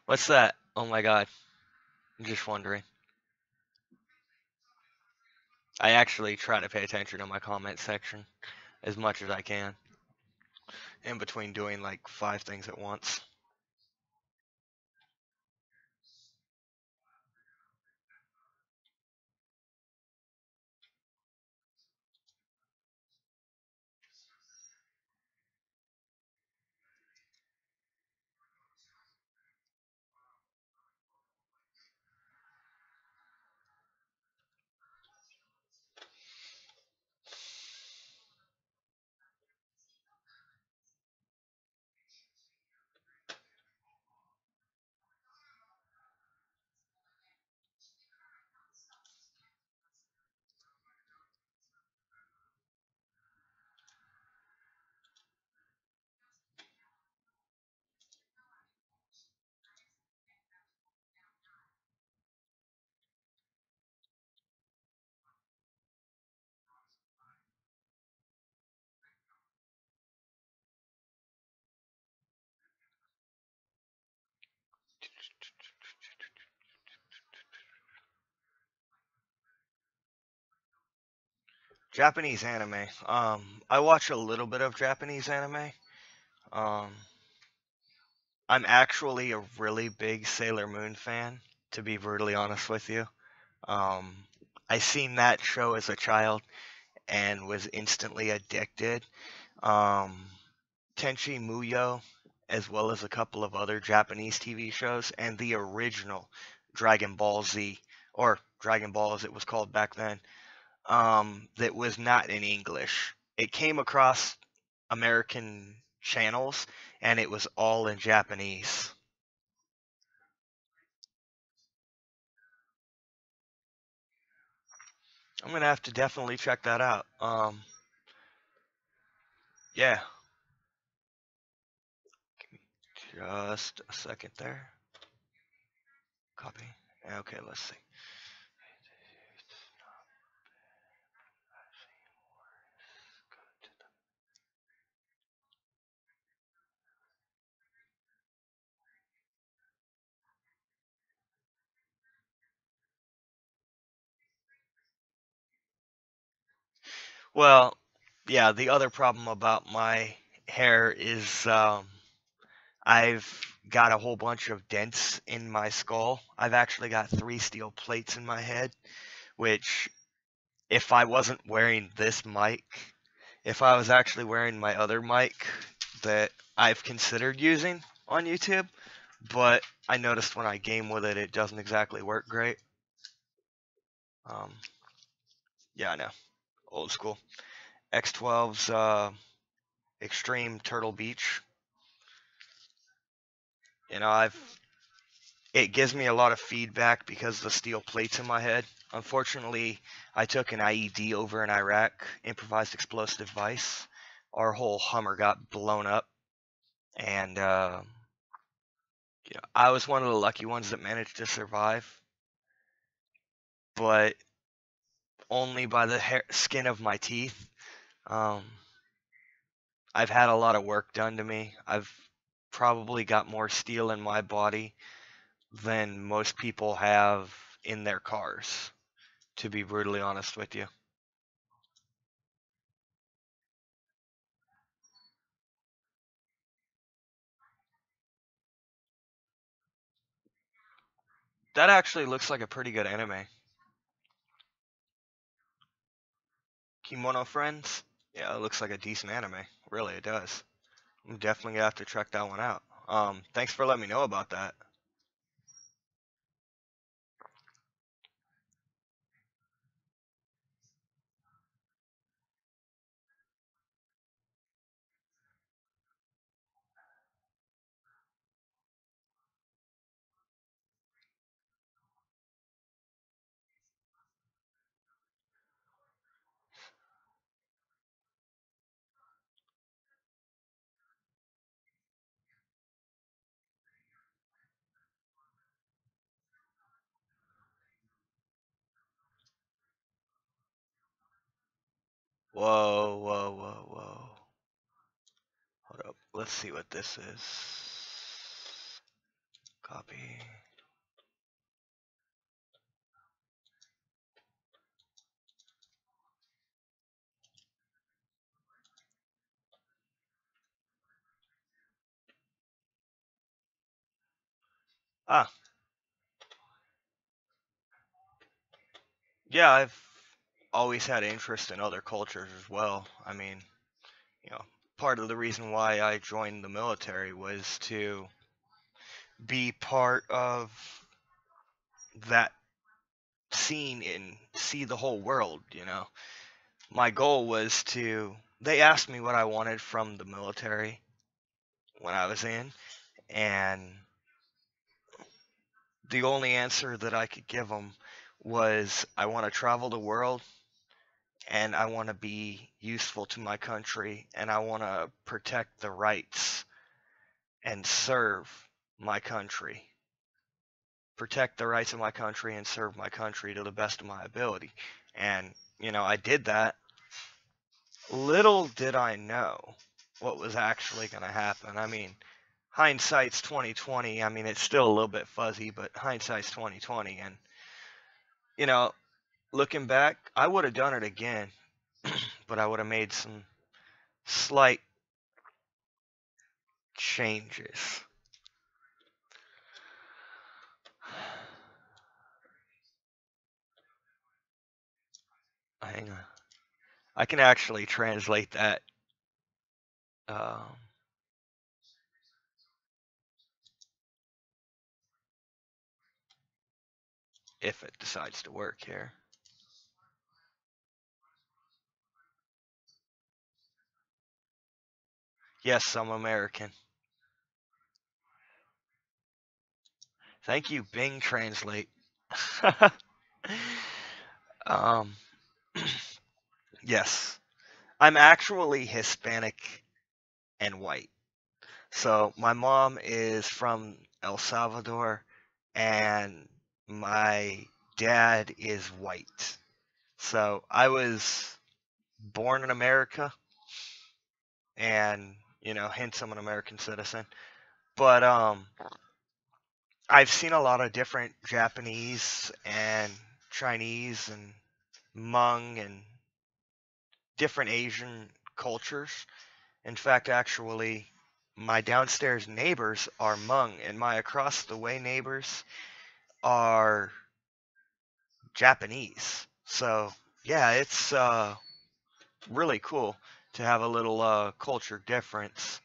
What's that? Oh my god, I'm just wondering. I actually try to pay attention to my comment section as much as I can in between doing like 5 things at once. Japanese anime. I watch a little bit of Japanese anime. Um, I'm actually a really big Sailor Moon fan, to be brutally honest with you. Um, I seen that show as a child and was instantly addicted. Um, Tenchi Muyo, as well as a couple of other Japanese TV shows, and the original Dragon Ball Z, or Dragon Ball as it was called back then, that was not in English. It came across American channels, and it was all in Japanese. I'm gonna have to definitely check that out. Yeah, just a second there. Copy. Okay, let's see. Well, yeah, the other problem about my hair is I've got a whole bunch of dents in my skull. I've actually got 3 steel plates in my head, which if I wasn't wearing this mic, if I was actually wearing my other mic that I've considered using on YouTube, but I noticed when I game with it, it doesn't exactly work great. Um, yeah, I know. Old school. X12's Extreme Turtle Beach. It gives me a lot of feedback because of the steel plates in my head. Unfortunately, I took an IED over in Iraq, improvised explosive device. Our whole Hummer got blown up, and I was one of the lucky ones that managed to survive. But only by the skin of my teeth. Um, I've had a lot of work done to me. I've probably got more steel in my body than most people have in their cars, to be brutally honest with you. That actually looks like a pretty good anime. Kimono Friends? Yeah, it looks like a decent anime. Really, it does. I'm definitely gonna have to check that one out. Thanks for letting me know about that. Whoa, whoa, whoa, whoa. Hold up. Let's see what this is. Copy. Ah, yeah, I've always had interest in other cultures as well. I mean, you know, part of the reason why I joined the military was to be part of that scene and see the whole world, you know. My goal was to, they asked me what I wanted from the military when I was in, and the only answer that I could give them was I want to travel the world and I want to be useful to my country and I want to protect the rights and serve my country. Protect the rights of my country and serve my country to the best of my ability. And, you know, I did that. Little did I know what was actually going to happen. I mean, hindsight's 2020. I mean, it's still a little bit fuzzy, but hindsight's 2020. And, you know, looking back, I would have done it again, but I would have made some slight changes. Hang on. I can actually translate that. Um, if it decides to work here. Yes, I'm American. Thank you, Bing Translate. um, yes, I'm actually Hispanic and white. So my mom is from El Salvador, and my dad is white. So I was born in America, and you know, hence I'm an American citizen. But I've seen a lot of different Japanese and Chinese and Hmong and different Asian cultures. In fact, actually, my downstairs neighbors are Hmong, and my across the way neighbors are Japanese. So yeah, it's really cool to have a little culture difference.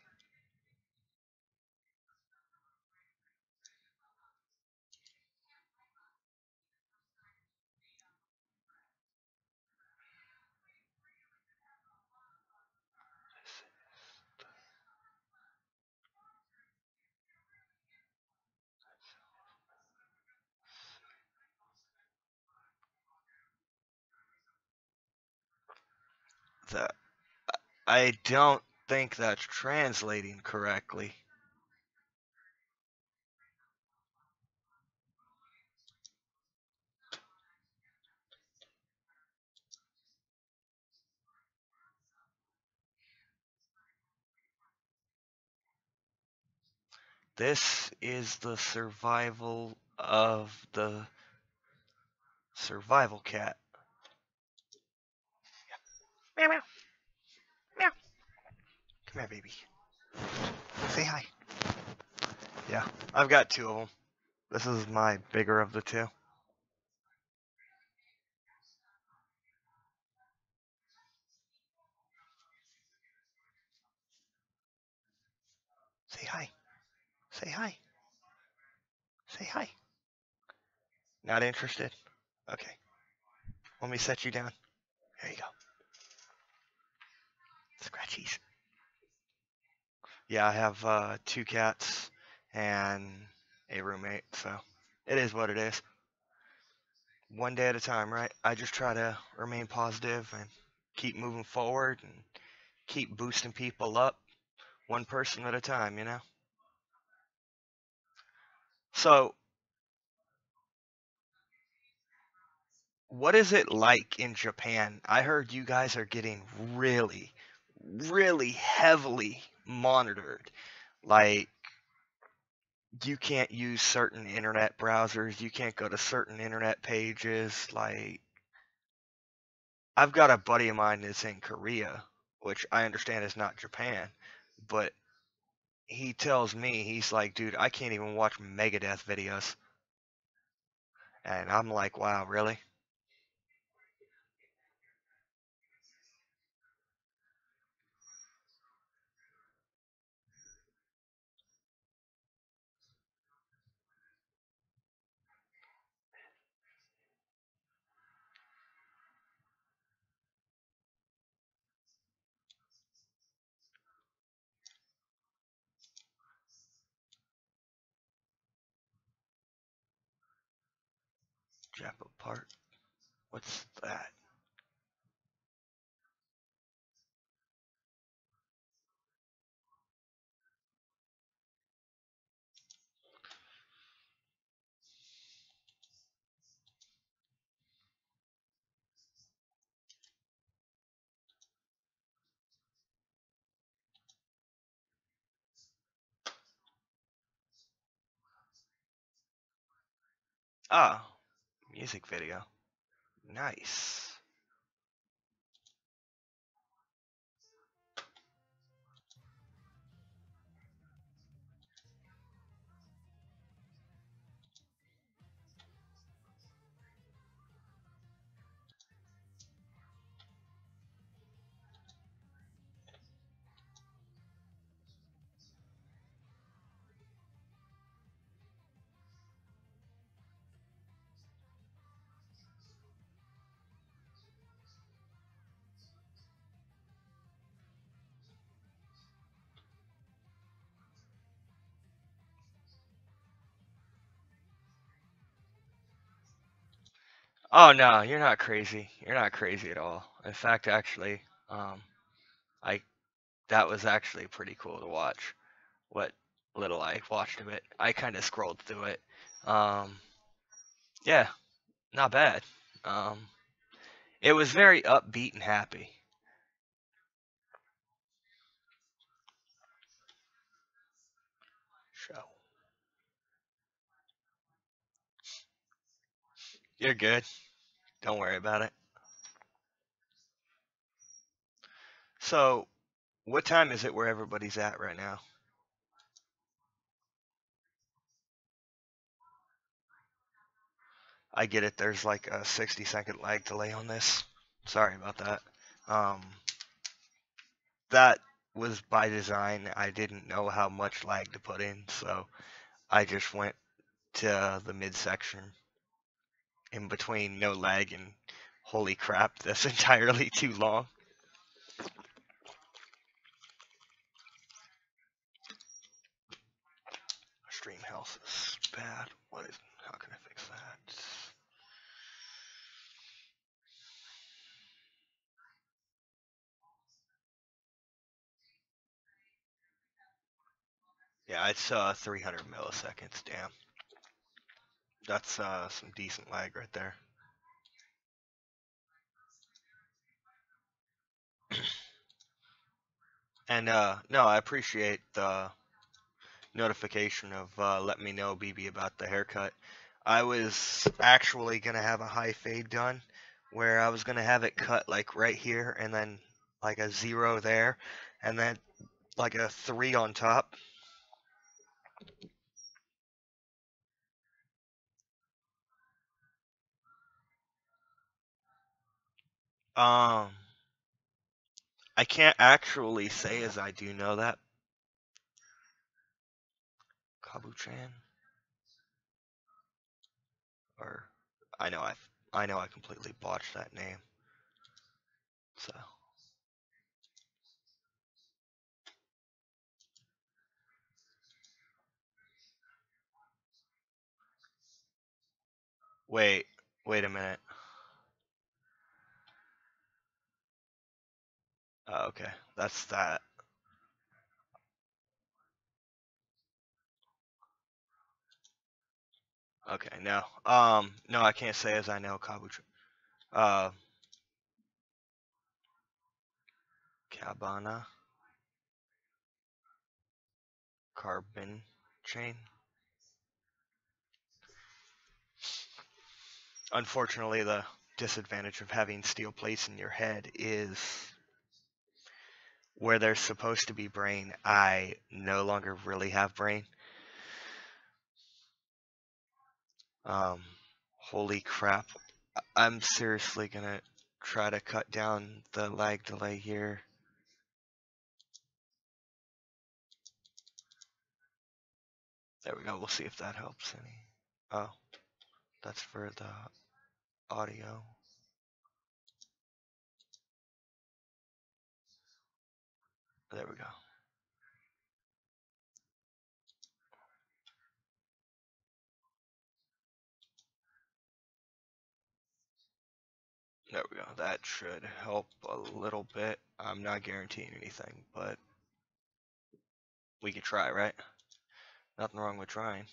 The, I don't think that's translating correctly. This is the survival of the survival cat. Meow meow. Meow. Come here, baby. Say hi. Yeah, I've got two of them. This is my bigger of the two. Say hi. Say hi. Say hi. Not interested? Okay. Let me set you down. There you go. Scratchies. Yeah, I have two cats and a roommate, so it is what it is. One day at a time, right? I just try to remain positive and keep moving forward and keep boosting people up one person at a time, you know? So, what is it like in Japan? I heard you guys are getting really, really heavily monitored. Like, you can't use certain internet browsers, you can't go to certain internet pages. Like, I've got a buddy of mine that's in Korea, which I understand is not Japan, but he tells me, he's like, dude, I can't even watch Megadeth videos. And I'm like, wow, really? Japa Park? What's that? Ah, music video. Nice. Oh no, you're not crazy. You're not crazy at all. In fact, actually, um, I that was actually pretty cool to watch. What little I watched of it, I kind of scrolled through it. Um, yeah, not bad. Um, it was very upbeat and happy. Show. You're good. Don't worry about it. So, what time is it where everybody's at right now? I get it. There's like a 60-second lag delay on this. Sorry about that. Um, that was by design. I didn't know how much lag to put in, so I just went to the midsection in between no lag and holy crap, that's entirely too long. Stream health is bad. What is? How can I fix that? Yeah, it's 300 milliseconds. Damn, that's some decent lag right there. And no, I appreciate the notification of let me know, BB, about the haircut. I was actually gonna have a high fade done, where I was gonna have it cut like right here, and then like a 0 there, and then like a 3 on top. I can't actually say as I do know that. Kabuchan? Or I know I completely botched that name. So wait a minute. Oh, okay, that's that. Okay, no. No, I can't say as I know Kabuchan. Cabana. Carbon chain. Unfortunately, the disadvantage of having steel plates in your head is where there's supposed to be brain, I no longer really have brain. Holy crap. I'm seriously gonna try to cut down the lag delay here. There we go. We'll see if that helps any. Oh, that's for the audio. There we go. There we go. That should help a little bit. I'm not guaranteeing anything, but we could try, right? Nothing wrong with trying.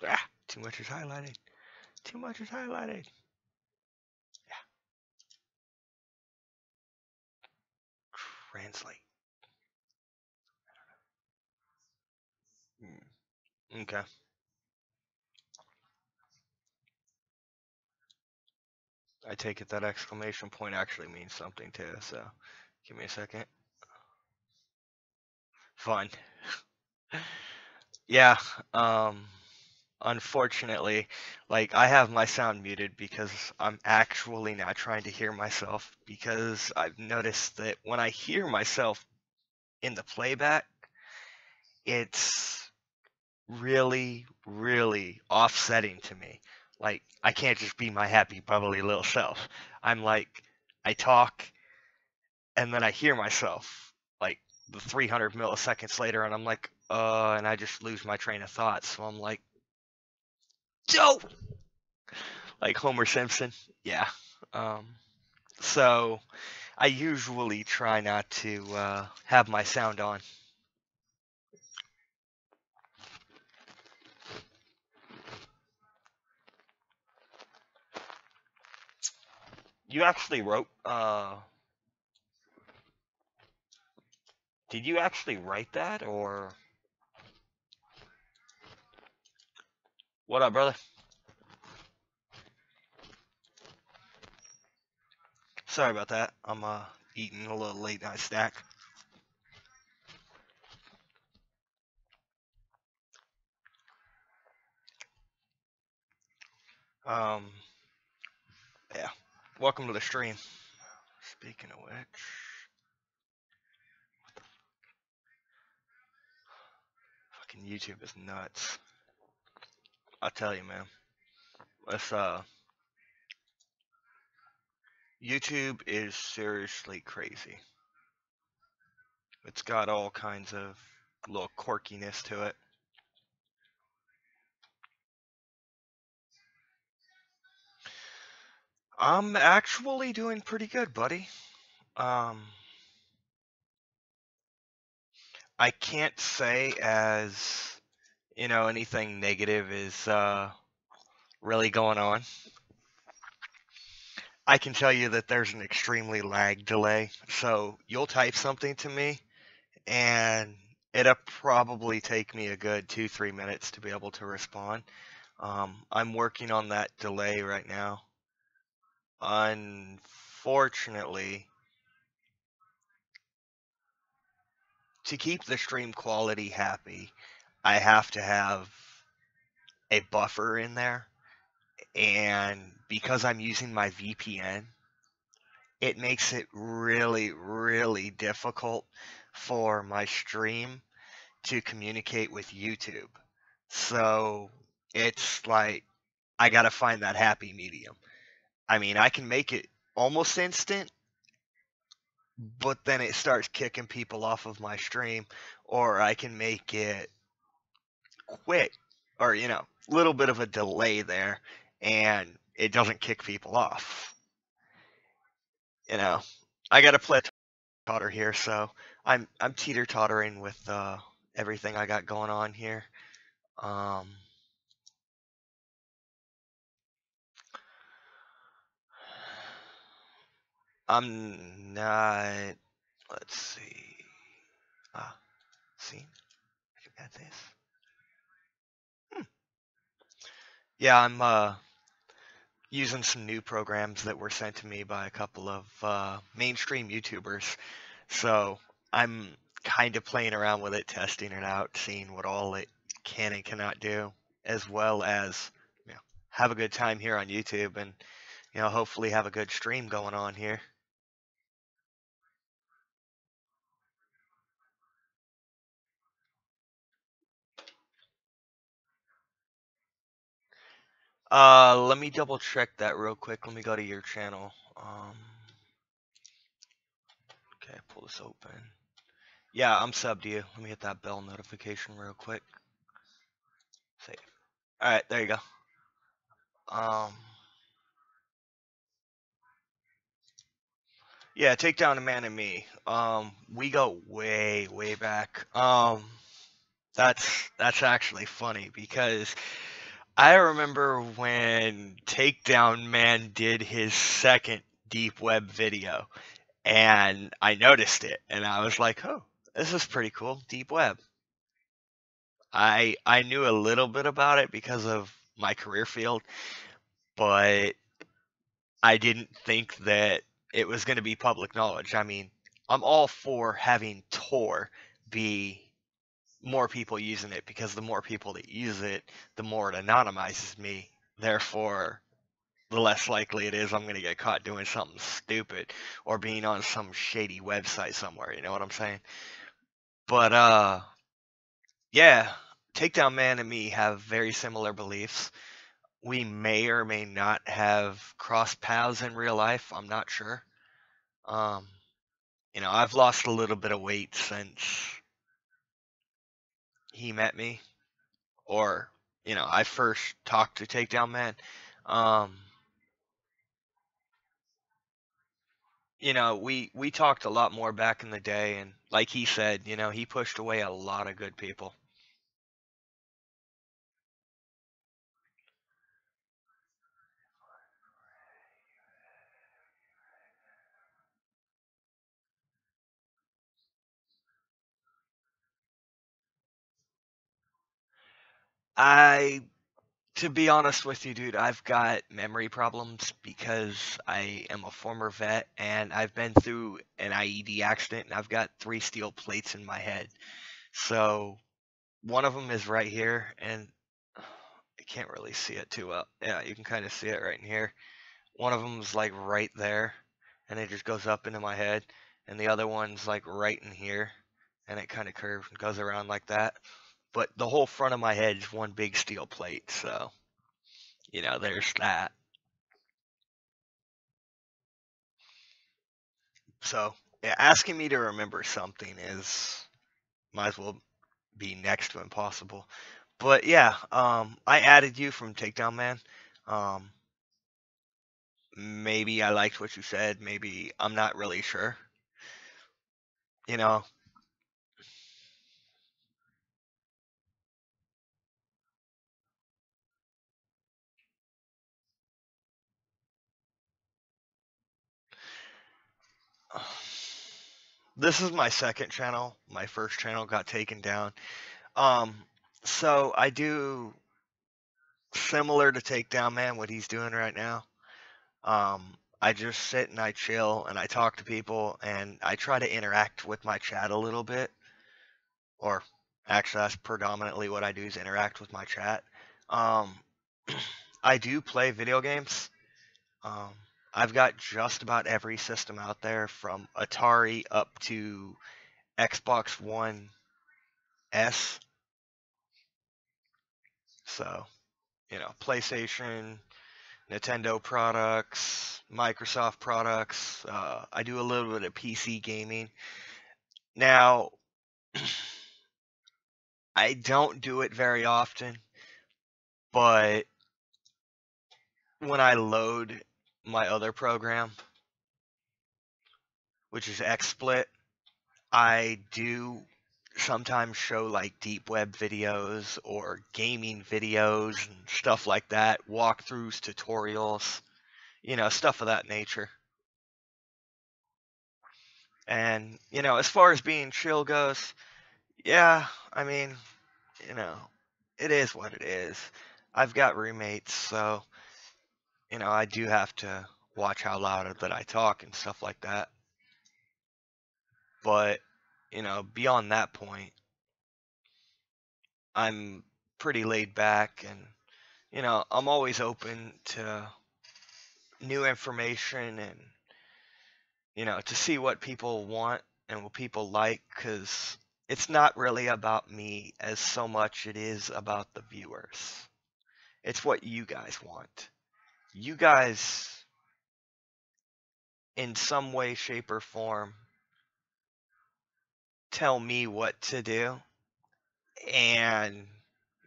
Ah, too much is highlighted. Too much is highlighted. Yeah. Translate. Okay. I take it that exclamation point actually means something too, so give me a second. Fun. Yeah, unfortunately, like I have my sound muted because I'm actually not trying to hear myself, because I've noticed that when I hear myself in the playback, it's really, really offsetting to me. Like, I can't just be my happy, bubbly little self. I'm like, I talk, and then I hear myself, like, the 300 milliseconds later, and I'm like, and I just lose my train of thought. So I'm like, dope! Like Homer Simpson. Yeah. Um, so I usually try not to have my sound on. You actually wrote, did you actually write that, or? What up, brother? Sorry about that. I'm eating a little late night snack. Um, yeah. Welcome to the stream. Speaking of which, fucking YouTube is nuts. I'll tell you, man. Let's YouTube is seriously crazy. It's got all kinds of little quirkiness to it. I'm actually doing pretty good, buddy. I can't say as, anything negative is really going on. I can tell you that there's an extremely lag delay. So you'll type something to me, and it'll probably take me a good 2, 3 minutes to be able to respond. I'm working on that delay right now. Unfortunately, to keep the stream quality happy, I have to have a buffer in there. And because I'm using my VPN, it makes it really, really difficult for my stream to communicate with YouTube. So it's like I gotta find that happy medium. I mean, I can make it almost instant, but then it starts kicking people off of my stream, or I can make it quick, or little bit of a delay there, and it doesn't kick people off. You know, I gotta play totter here, so I'm teeter tottering with everything I got going on here. Um, I'm not. Let's see. Ah, see, I got this. Hmm. Yeah, I'm using some new programs that were sent to me by a couple of mainstream YouTubers. So I'm kind of playing around with it, testing it out, seeing what all it can and cannot do, as well as have a good time here on YouTube and hopefully have a good stream going on here. Let me double check that real quick. Let me go to your channel. Okay, pull this open. Yeah, I'm subbed to you. Let me hit that bell notification real quick. Save. All right, there you go. Yeah, take down a man and me. We go way, way back. That's actually funny because I remember when Takedown Man did his second deep web video, and I noticed it, and I was like, "Oh, this is pretty cool, deep web." I knew a little bit about it because of my career field, but I didn't think that it was going to be public knowledge. I mean, I'm all for having Tor be more people using it because the more people that use it, the more it anonymizes me. Therefore, the less likely it is I'm going to get caught doing something stupid or being on some shady website somewhere. You know what I'm saying? But yeah, Takedown Man and me have very similar beliefs. We may or may not have crossed paths in real life. I'm not sure. Um, I've lost a little bit of weight since he met me, or I first talked to Takedown Man. Um, we talked a lot more back in the day, and like he said, he pushed away a lot of good people. I To be honest with you, dude, I've got memory problems because I am a former vet and I've been through an IED accident and I've got 3 steel plates in my head. So one of them is right here, and I can't really see it too well. Yeah, you can kind of see it right in here. One of them's like right there, and it just goes up into my head, and the other one's like right in here, and it kind of curves and goes around like that. But the whole front of my head is one big steel plate, so there's that. So yeah, asking me to remember something is might as well be next to impossible. But yeah, I added you from Takedown Man. Um, maybe I liked what you said. Maybe I'm not really sure. You know, This is my second channel. My first channel got taken down. Um, so I do similar to Takedown Man, what he's doing right now. I just sit and I chill and I talk to people and I try to interact with my chat a little bit. Or actually, that's predominantly what I do is interact with my chat. Um, I do play video games. Um, I've got just about every system out there from Atari up to Xbox One S. So, PlayStation, Nintendo products, Microsoft products. I do a little bit of PC gaming. Now, I don't do it very often, but when I load my other program, which is XSplit, I do sometimes show like deep web videos or gaming videos and stuff like that, walkthroughs, tutorials, stuff of that nature. And, as far as being chill goes, yeah, I mean, you know, it is what it is. I've got roommates, so, I do have to watch how loud that I talk and stuff like that. But, beyond that point, I'm pretty laid back and, I'm always open to new information and, to see what people want and what people like, because it's not really about me as so much it is about the viewers. It's what you guys want. You guys, in some way, shape, or form, tell me what to do. And,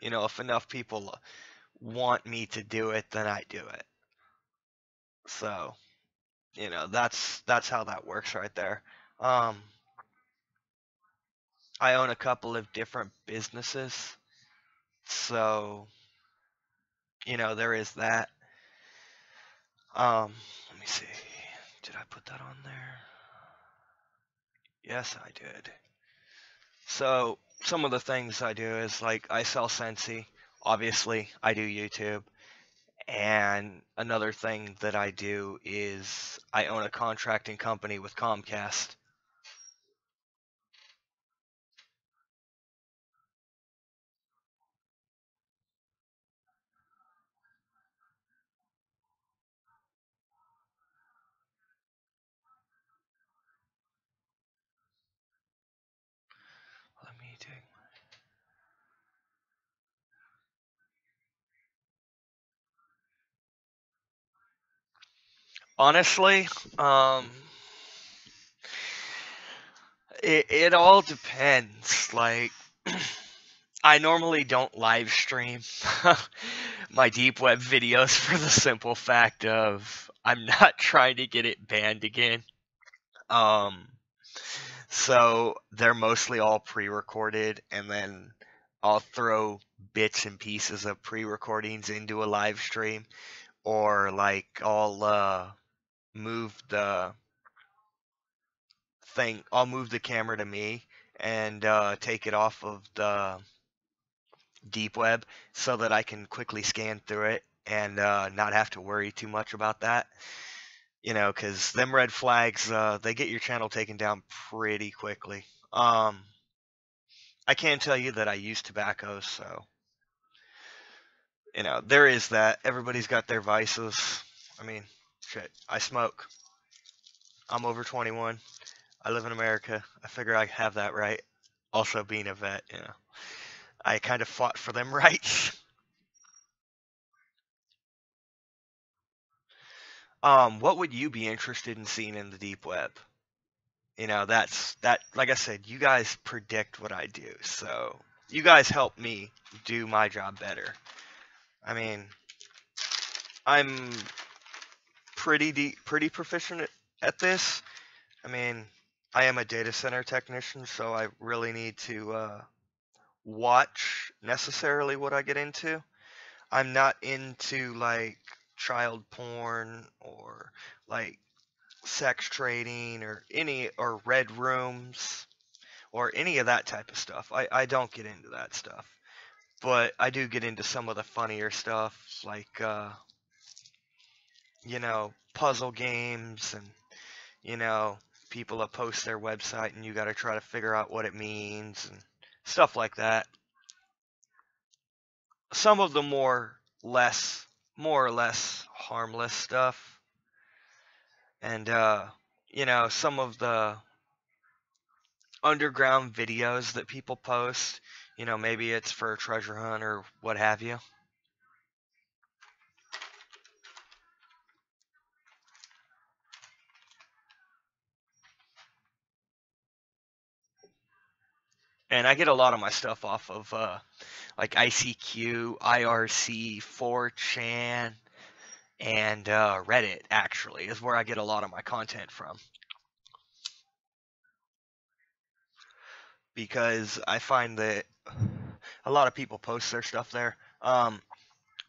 if enough people want me to do it, then I do it. So, that's how that works right there. Um, I own a couple of different businesses. So, there is that. Let me see. Did I put that on there? Yes, I did. So, some of the things I do is like I sell Scentsy. Obviously, I do YouTube. And another thing that I do is I own a contracting company with Comcast. Let me take. Honestly, it all depends. Like, I normally don't live stream my deep web videos for the simple fact of I'm not trying to get it banned again. Um, so they're mostly all pre-recorded, and then I'll throw bits and pieces of pre-recordings into a live stream, or like I'll move the I'll move the camera to me and take it off of the deep web so that I can quickly scan through it and not have to worry too much about that. Because them red flags, they get your channel taken down pretty quickly. I can tell you that I use tobacco, so there is that. Everybody's got their vices. I mean, shit, I smoke. I'm over 21. I live in America. I figure I have that right. Also, being a vet, I kind of fought for them rights. What would you be interested in seeing in the deep web? That's that. Like I said, you guys predict what I do, so you guys help me do my job better. I mean, I'm pretty proficient at this. I mean, I am a data center technician, so I really need to watch necessarily what I get into. I'm not into like child porn or like sex trading or red rooms or any of that type of stuff. I don't get into that stuff. But I do get into some of the funnier stuff, like puzzle games and you know, people that post their website and you got to try to figure out what it means and stuff like that. Some of the more or less harmless stuff, and some of the underground videos that people post. Maybe it's for a treasure hunt or what have you. And I get a lot of my stuff off of like ICQ, IRC, 4chan, and Reddit. Actually, is where I get a lot of my content from, because I find that a lot of people post their stuff there. A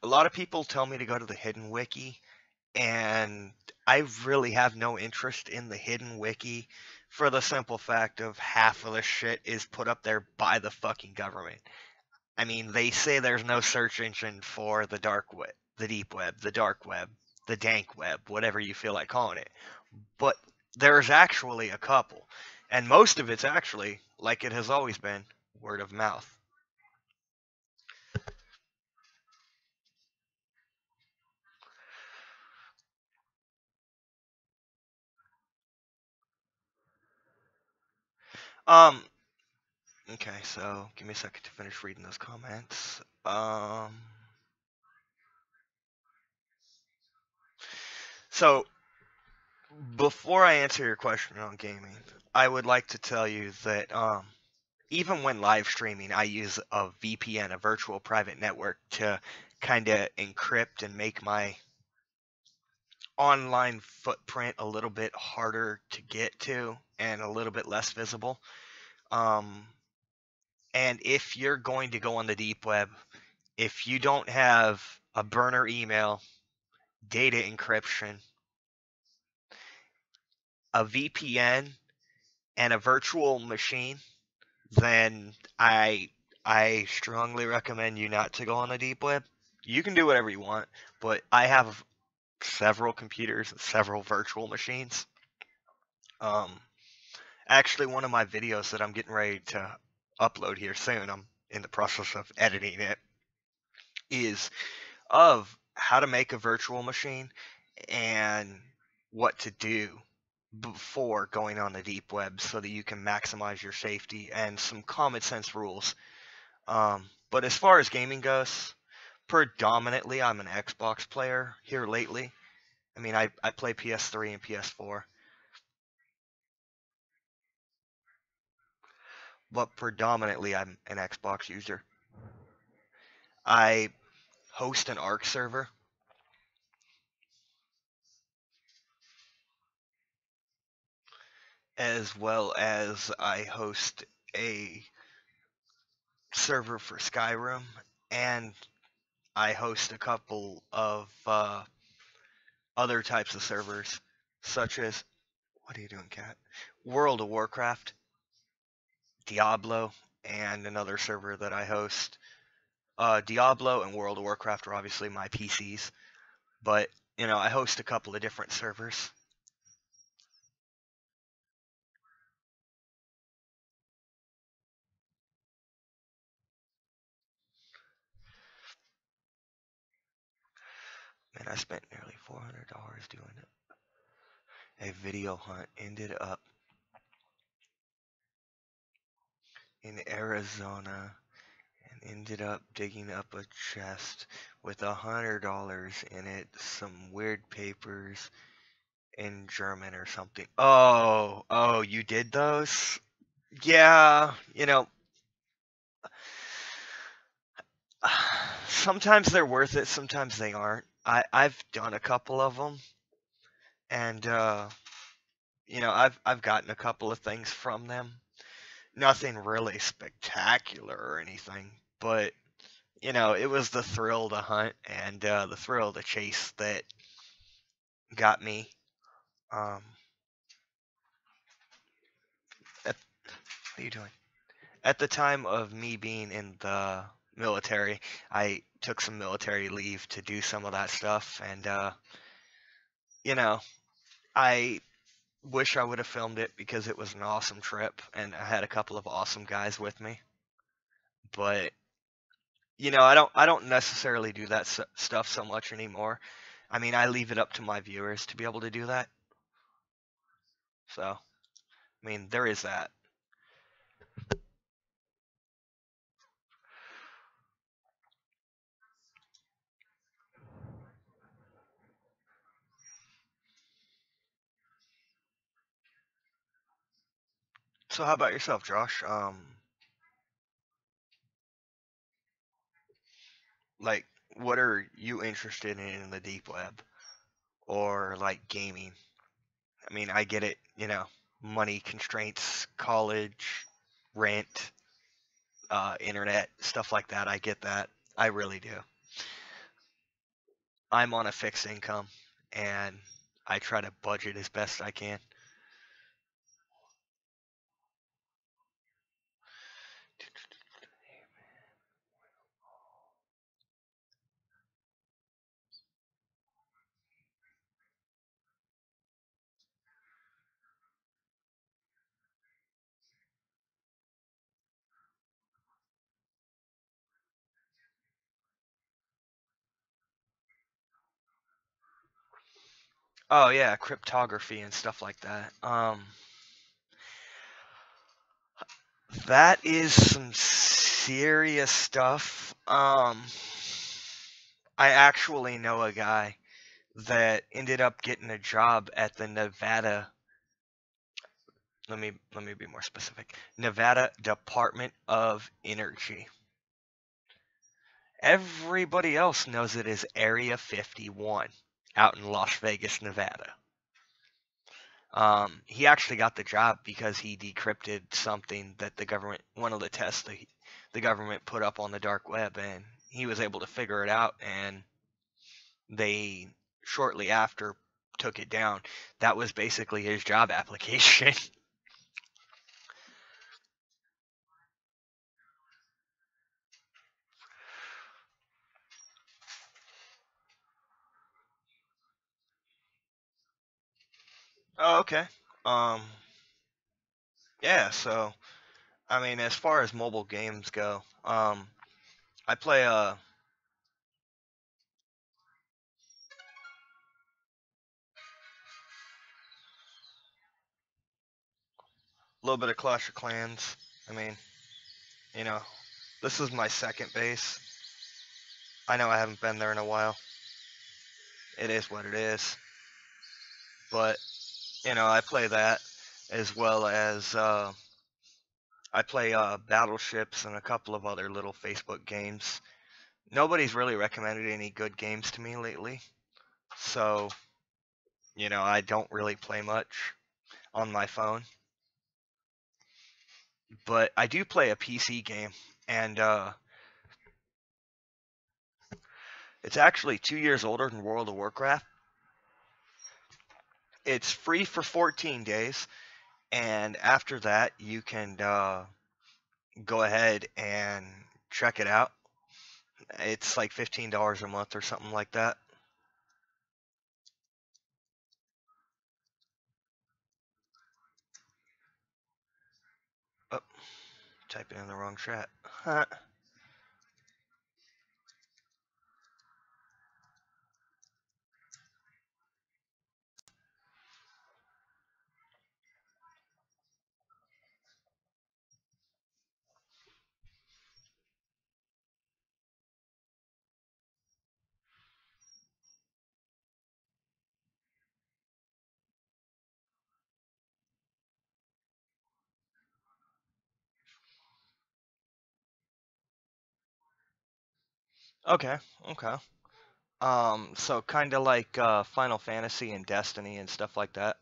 lot of people tell me to go to the Hidden Wiki, and I really have no interest in the Hidden Wiki for the simple fact of half of the shit is put up there by the fucking government. I mean, they say there's no search engine for the dark web, the deep web, the dark web, the dank web, whatever you feel like calling it. But there's actually a couple. And most of it's actually, like it has always been, word of mouth. Um, okay, so give me a second to finish reading those comments. So before I answer your question on gaming, I would like to tell you that even when live streaming, I use a VPN, a virtual private network, to kind of encrypt and make my online footprint a little bit harder to get to and a little bit less visible. And if you're going to go on the deep web, if you don't have a burner email, data encryption, a VPN, and a virtual machine, then I strongly recommend you not to go on the deep web. You can do whatever you want, but I have several computers, several virtual machines. Actually, one of my videos that I'm getting ready to upload here soon, I'm in the process of editing it, is of how to make a virtual machine and what to do before going on the deep web so that you can maximize your safety and some common sense rules. But as far as gaming goes, predominantly I'm an Xbox player here lately. I mean, I play PS3 and PS4, but predominantly I'm an Xbox user. I host an ARC server, as well as I host a server for Skyrim, and I host a couple of other types of servers, such as, what are you doing, cat? World of Warcraft, Diablo, and another server that I host. Diablo and World of Warcraft are obviously my PCs, but I host a couple of different servers. And I spent nearly $400 doing it. A video hunt ended up in Arizona and ended up digging up a chest with $100 in it, some weird papers in German or something. Oh, you did those? Yeah, sometimes they're worth it, sometimes they aren't. I've done a couple of them, and I've gotten a couple of things from them. Nothing really spectacular or anything, but it was the thrill to hunt and the thrill to chase that got me. Um, What are you doing? At the time of me being in the military, I took some military leave to do some of that stuff, and you know, I wish I would have filmed it because it was an awesome trip, and I had a couple of awesome guys with me. But I don't necessarily do that stuff so much anymore. I mean, I leave it up to my viewers to be able to do that. So, I mean, there is that. So, how about yourself, Josh? Like, what are you interested in the deep web or like gaming? I mean, I get it, money constraints, college, rent, internet, stuff like that. I get that. I really do. I'm on a fixed income and I try to budget as best I can. Oh yeah, cryptography and stuff like that. That is some serious stuff. I actually know a guy that ended up getting a job at the Nevada. Let me be more specific. Nevada Department of Energy. Everybody else knows it as Area 51 out in Las Vegas, Nevada. He actually got the job because he decrypted something that one of the tests the government put up on the dark web, and he was able to figure it out, and they shortly after took it down. That was basically his job application. Oh, okay. Um, yeah, so I mean, as far as mobile games go, I play a little bit of Clash of Clans. I mean, you know, this is my second base. I know I haven't been there in a while. It is what it is. But, I play that as well as I play Battleships and a couple of other little Facebook games. Nobody's really recommended any good games to me lately. So, I don't really play much on my phone. But I do play a PC game, and it's actually 2 years older than World of Warcraft. It's free for 14 days, and after that, you can go ahead and check it out. It's like $15 a month or something like that. Oh, typing in the wrong chat. Okay, okay. So kind of like Final Fantasy and Destiny and stuff like that.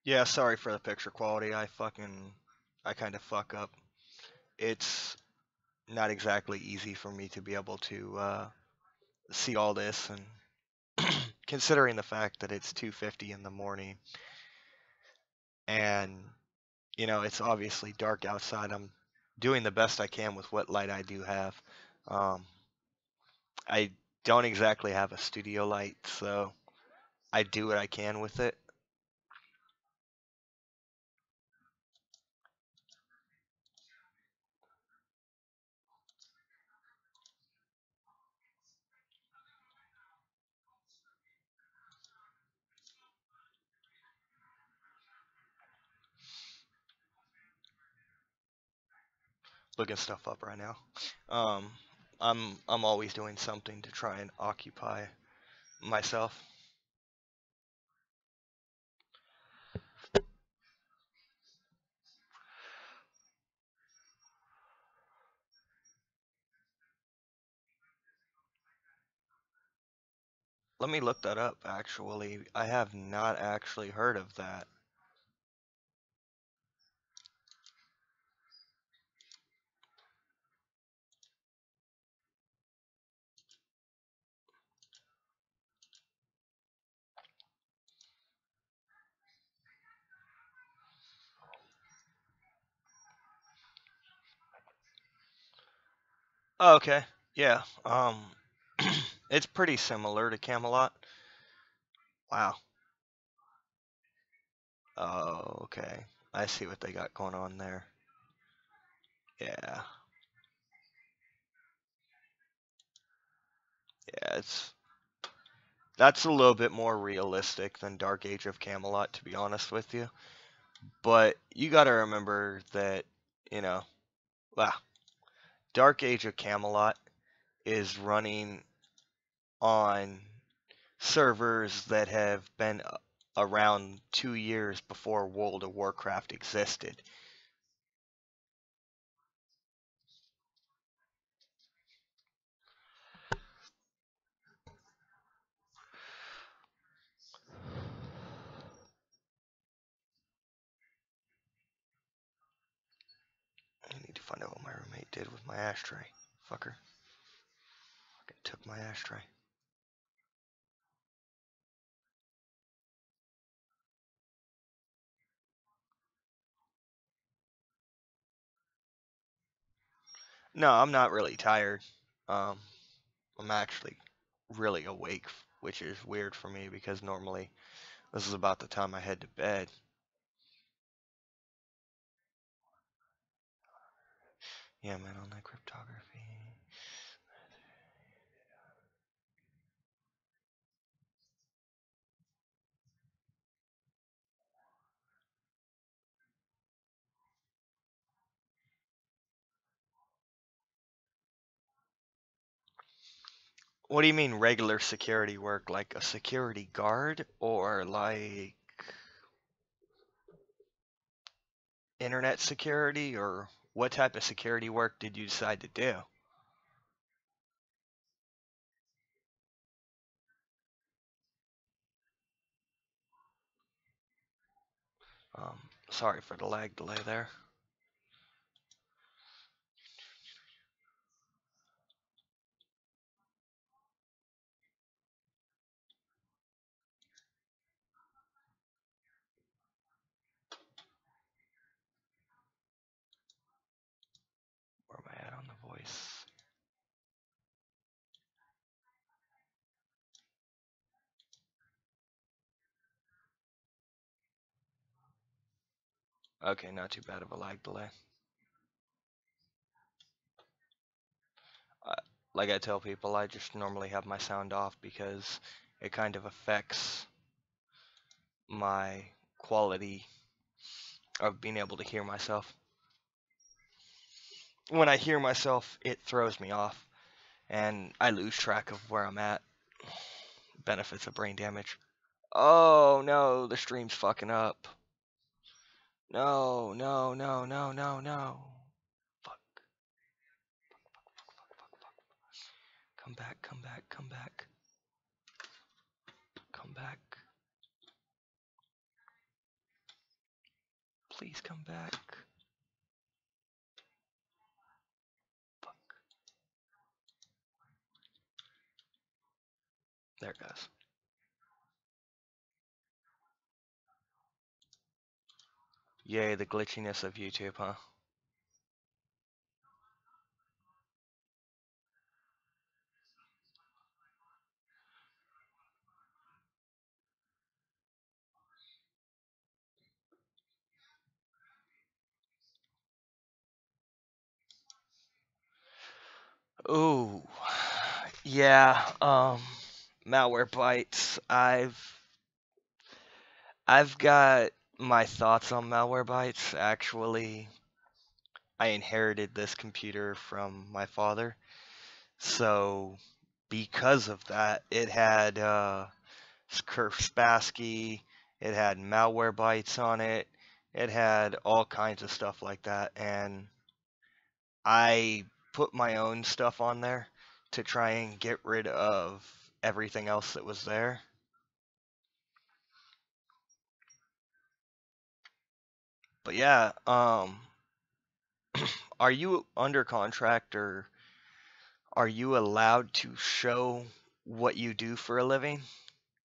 Yeah, sorry for the picture quality. I kind of fuck up it's not exactly easy for me to be able to see all this, and considering the fact that it's 2:50 in the morning and it's obviously dark outside. I'm doing the best I can with what light I do have. Um, I don't exactly have a studio light, so I do what I can with it. Looking stuff up right now. Um, I'm always doing something to try and occupy myself. Let me look that up, actually. I have not actually heard of that. Oh, okay. Yeah. It's pretty similar to Camelot. Wow. Oh, okay. I see what they got going on there. Yeah. Yeah, that's a little bit more realistic than Dark Age of Camelot, to be honest with you. But you got to remember that, you know, wow, Dark Age of Camelot is running on servers that have been around 2 years before World of Warcraft existed. I need to find out what my roommate did with my ashtray. Fucker. Fucking took my ashtray. No, I'm not really tired. Um, I'm actually really awake, which is weird for me because normally this is about the time I head to bed. Yeah, man, on that cryptography. What do you mean regular security work? Like a security guard or like internet security, or what type of security work did you decide to do? Sorry for the lag delay there. Where am I at on the voice? Okay, not too bad of a lag delay. Like I tell people, I just normally have my sound off because it kind of affects my quality of being able to hear myself. When I hear myself, it throws me off and I lose track of where I'm at. Benefits of brain damage. Oh no, the stream's fucking up. No, no, no, no, no, no. Fuck. Come back, come back, come back. Come back. Please come back. There it goes. Yay, the glitchiness of YouTube, huh? Ooh, yeah. Malwarebytes. I've got my thoughts on Malwarebytes. Actually, I inherited this computer from my father, so because of that, it had Kaspersky, it had Malwarebytes on it, it had all kinds of stuff like that, and I put my own stuff on there to try and get rid of everything else that was there. But yeah, are you under contract, or are you allowed to show what you do for a living?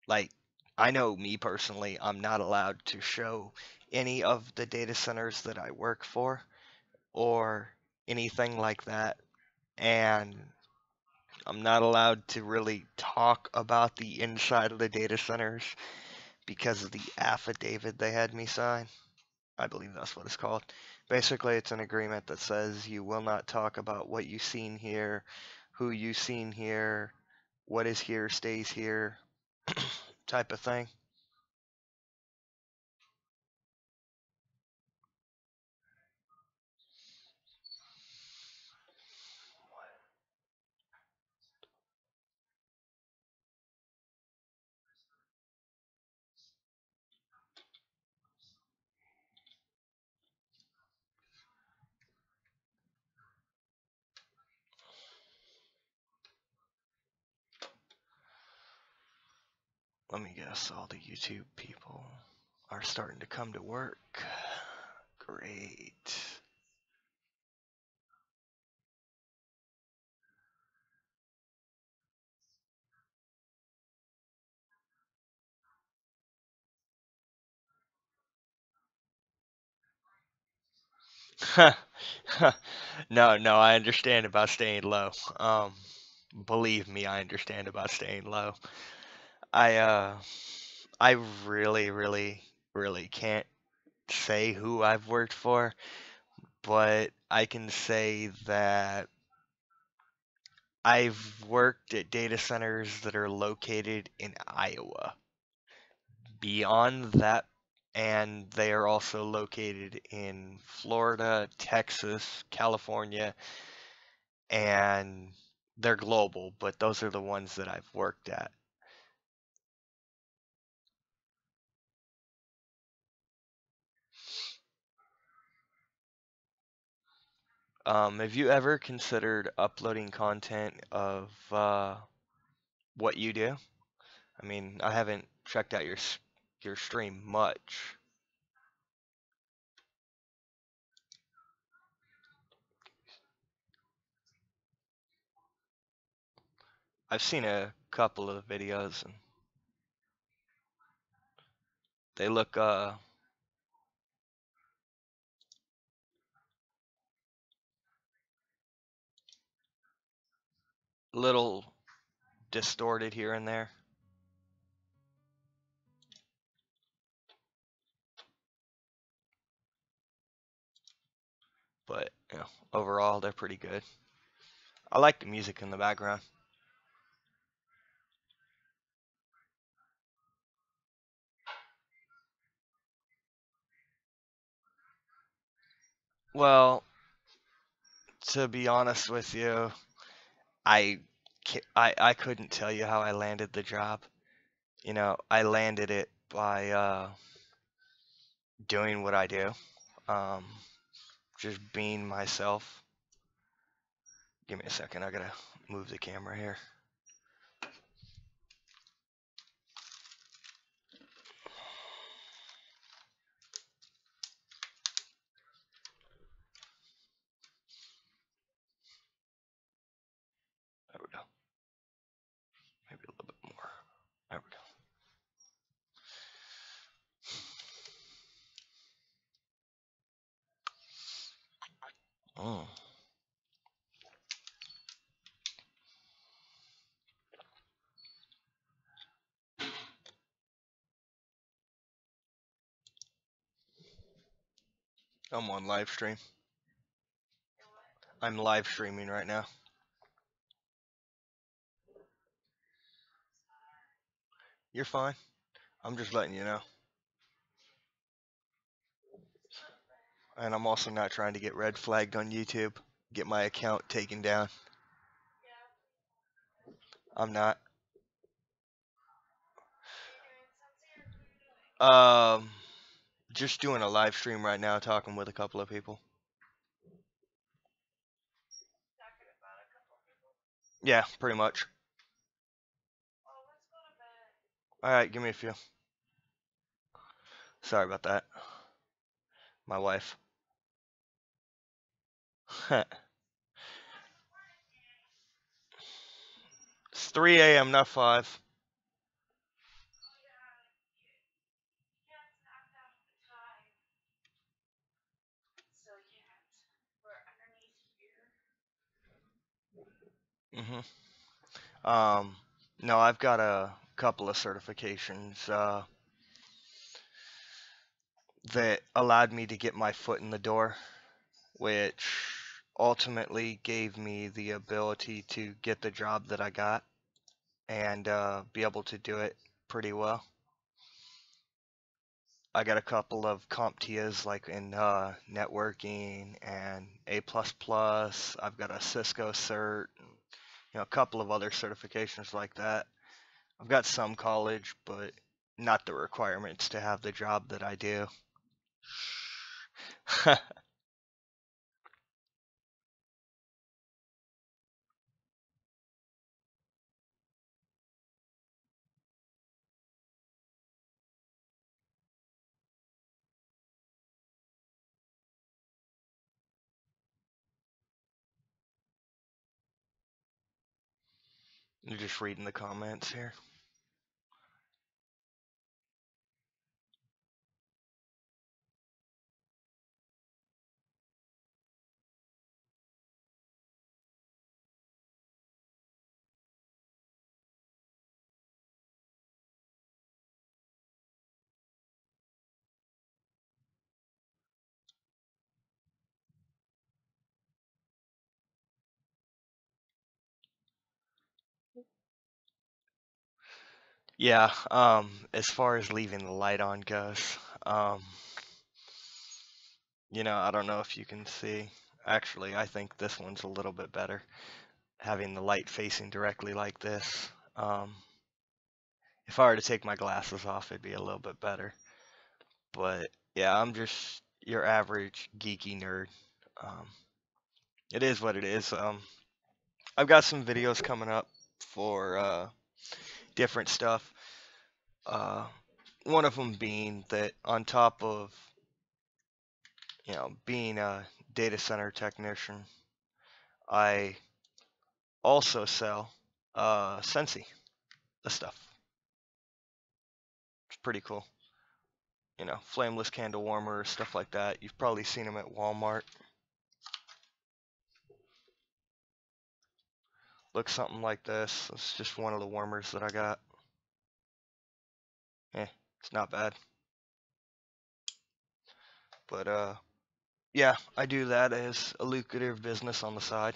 Like, I know me personally, I'm not allowed to show any of the data centers that I work for or anything like that. And I'm not allowed to really talk about the inside of the data centers because of the affidavit they had me sign. I believe that's what it's called. Basically, it's an agreement that says you will not talk about what you've seen here, who you've seen here, what is here stays here, type of thing. Let me guess, all the YouTube people are starting to come to work. Great. No, I understand about staying low. Believe me, I understand about staying low. I uh I really can't say who I've worked for, but I can say that I've worked at data centers that are located in Iowa. Beyond that, and they are also located in Florida, Texas, California, and they're global, but those are the ones that I've worked at. Have you ever considered uploading content of what you do? I mean, I haven't checked out your stream much. I've seen a couple of videos, and they look little distorted here and there. But overall they're pretty good. I like the music in the background. Well, to be honest with you, I I couldn't tell you how I landed the job. I landed it by doing what I do, um, just being myself. Give me a second, I gotta move the camera here. There we go. Maybe a little bit more. I'm on live stream. I'm live streaming right now. You're fine. I'm just letting you know. And I'm also not trying to get red flagged on YouTube. Get my account taken down. I'm not. Just doing a live stream right now, talking with a couple of people. Yeah, pretty much. Alright, give me a few. Sorry about that. My wife. It's 3 a.m., not 5. No, I've got a couple of certifications that allowed me to get my foot in the door, which ultimately gave me the ability to get the job that I got and be able to do it pretty well. I got a couple of CompTIAs like in networking and A++. I've got a Cisco cert, and, a couple of other certifications like that. I've got some college, but not the requirements to have the job that I do. You're just reading the comments here. Yeah, as far as leaving the light on goes, I don't know if you can see. Actually, I think this one's a little bit better, having the light facing directly like this. If I were to take my glasses off, it'd be a little bit better. But yeah, I'm just your average geeky nerd. It is what it is. I've got some videos coming up for different stuff. One of them being that on top of being a data center technician, I also sell Sensi, the stuff. It's pretty cool. Flameless candle warmers, stuff like that. You've probably seen them at Walmart. Looks something like this. It's just one of the warmers that I got. It's not bad. But yeah, I do that as a lucrative business on the side.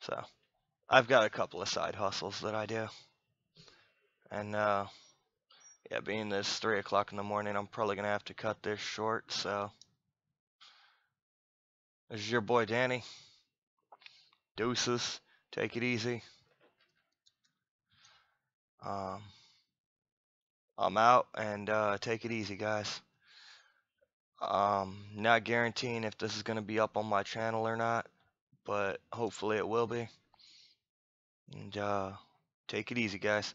So I've got a couple of side hustles that I do. And yeah, being this 3 o'clock in the morning, I'm probably going to have to cut this short. So this is your boy Danny. Deuces. Take it easy. I'm out, and take it easy, guys. Not guaranteeing if this is going to be up on my channel or not, but hopefully it will be. And take it easy, guys.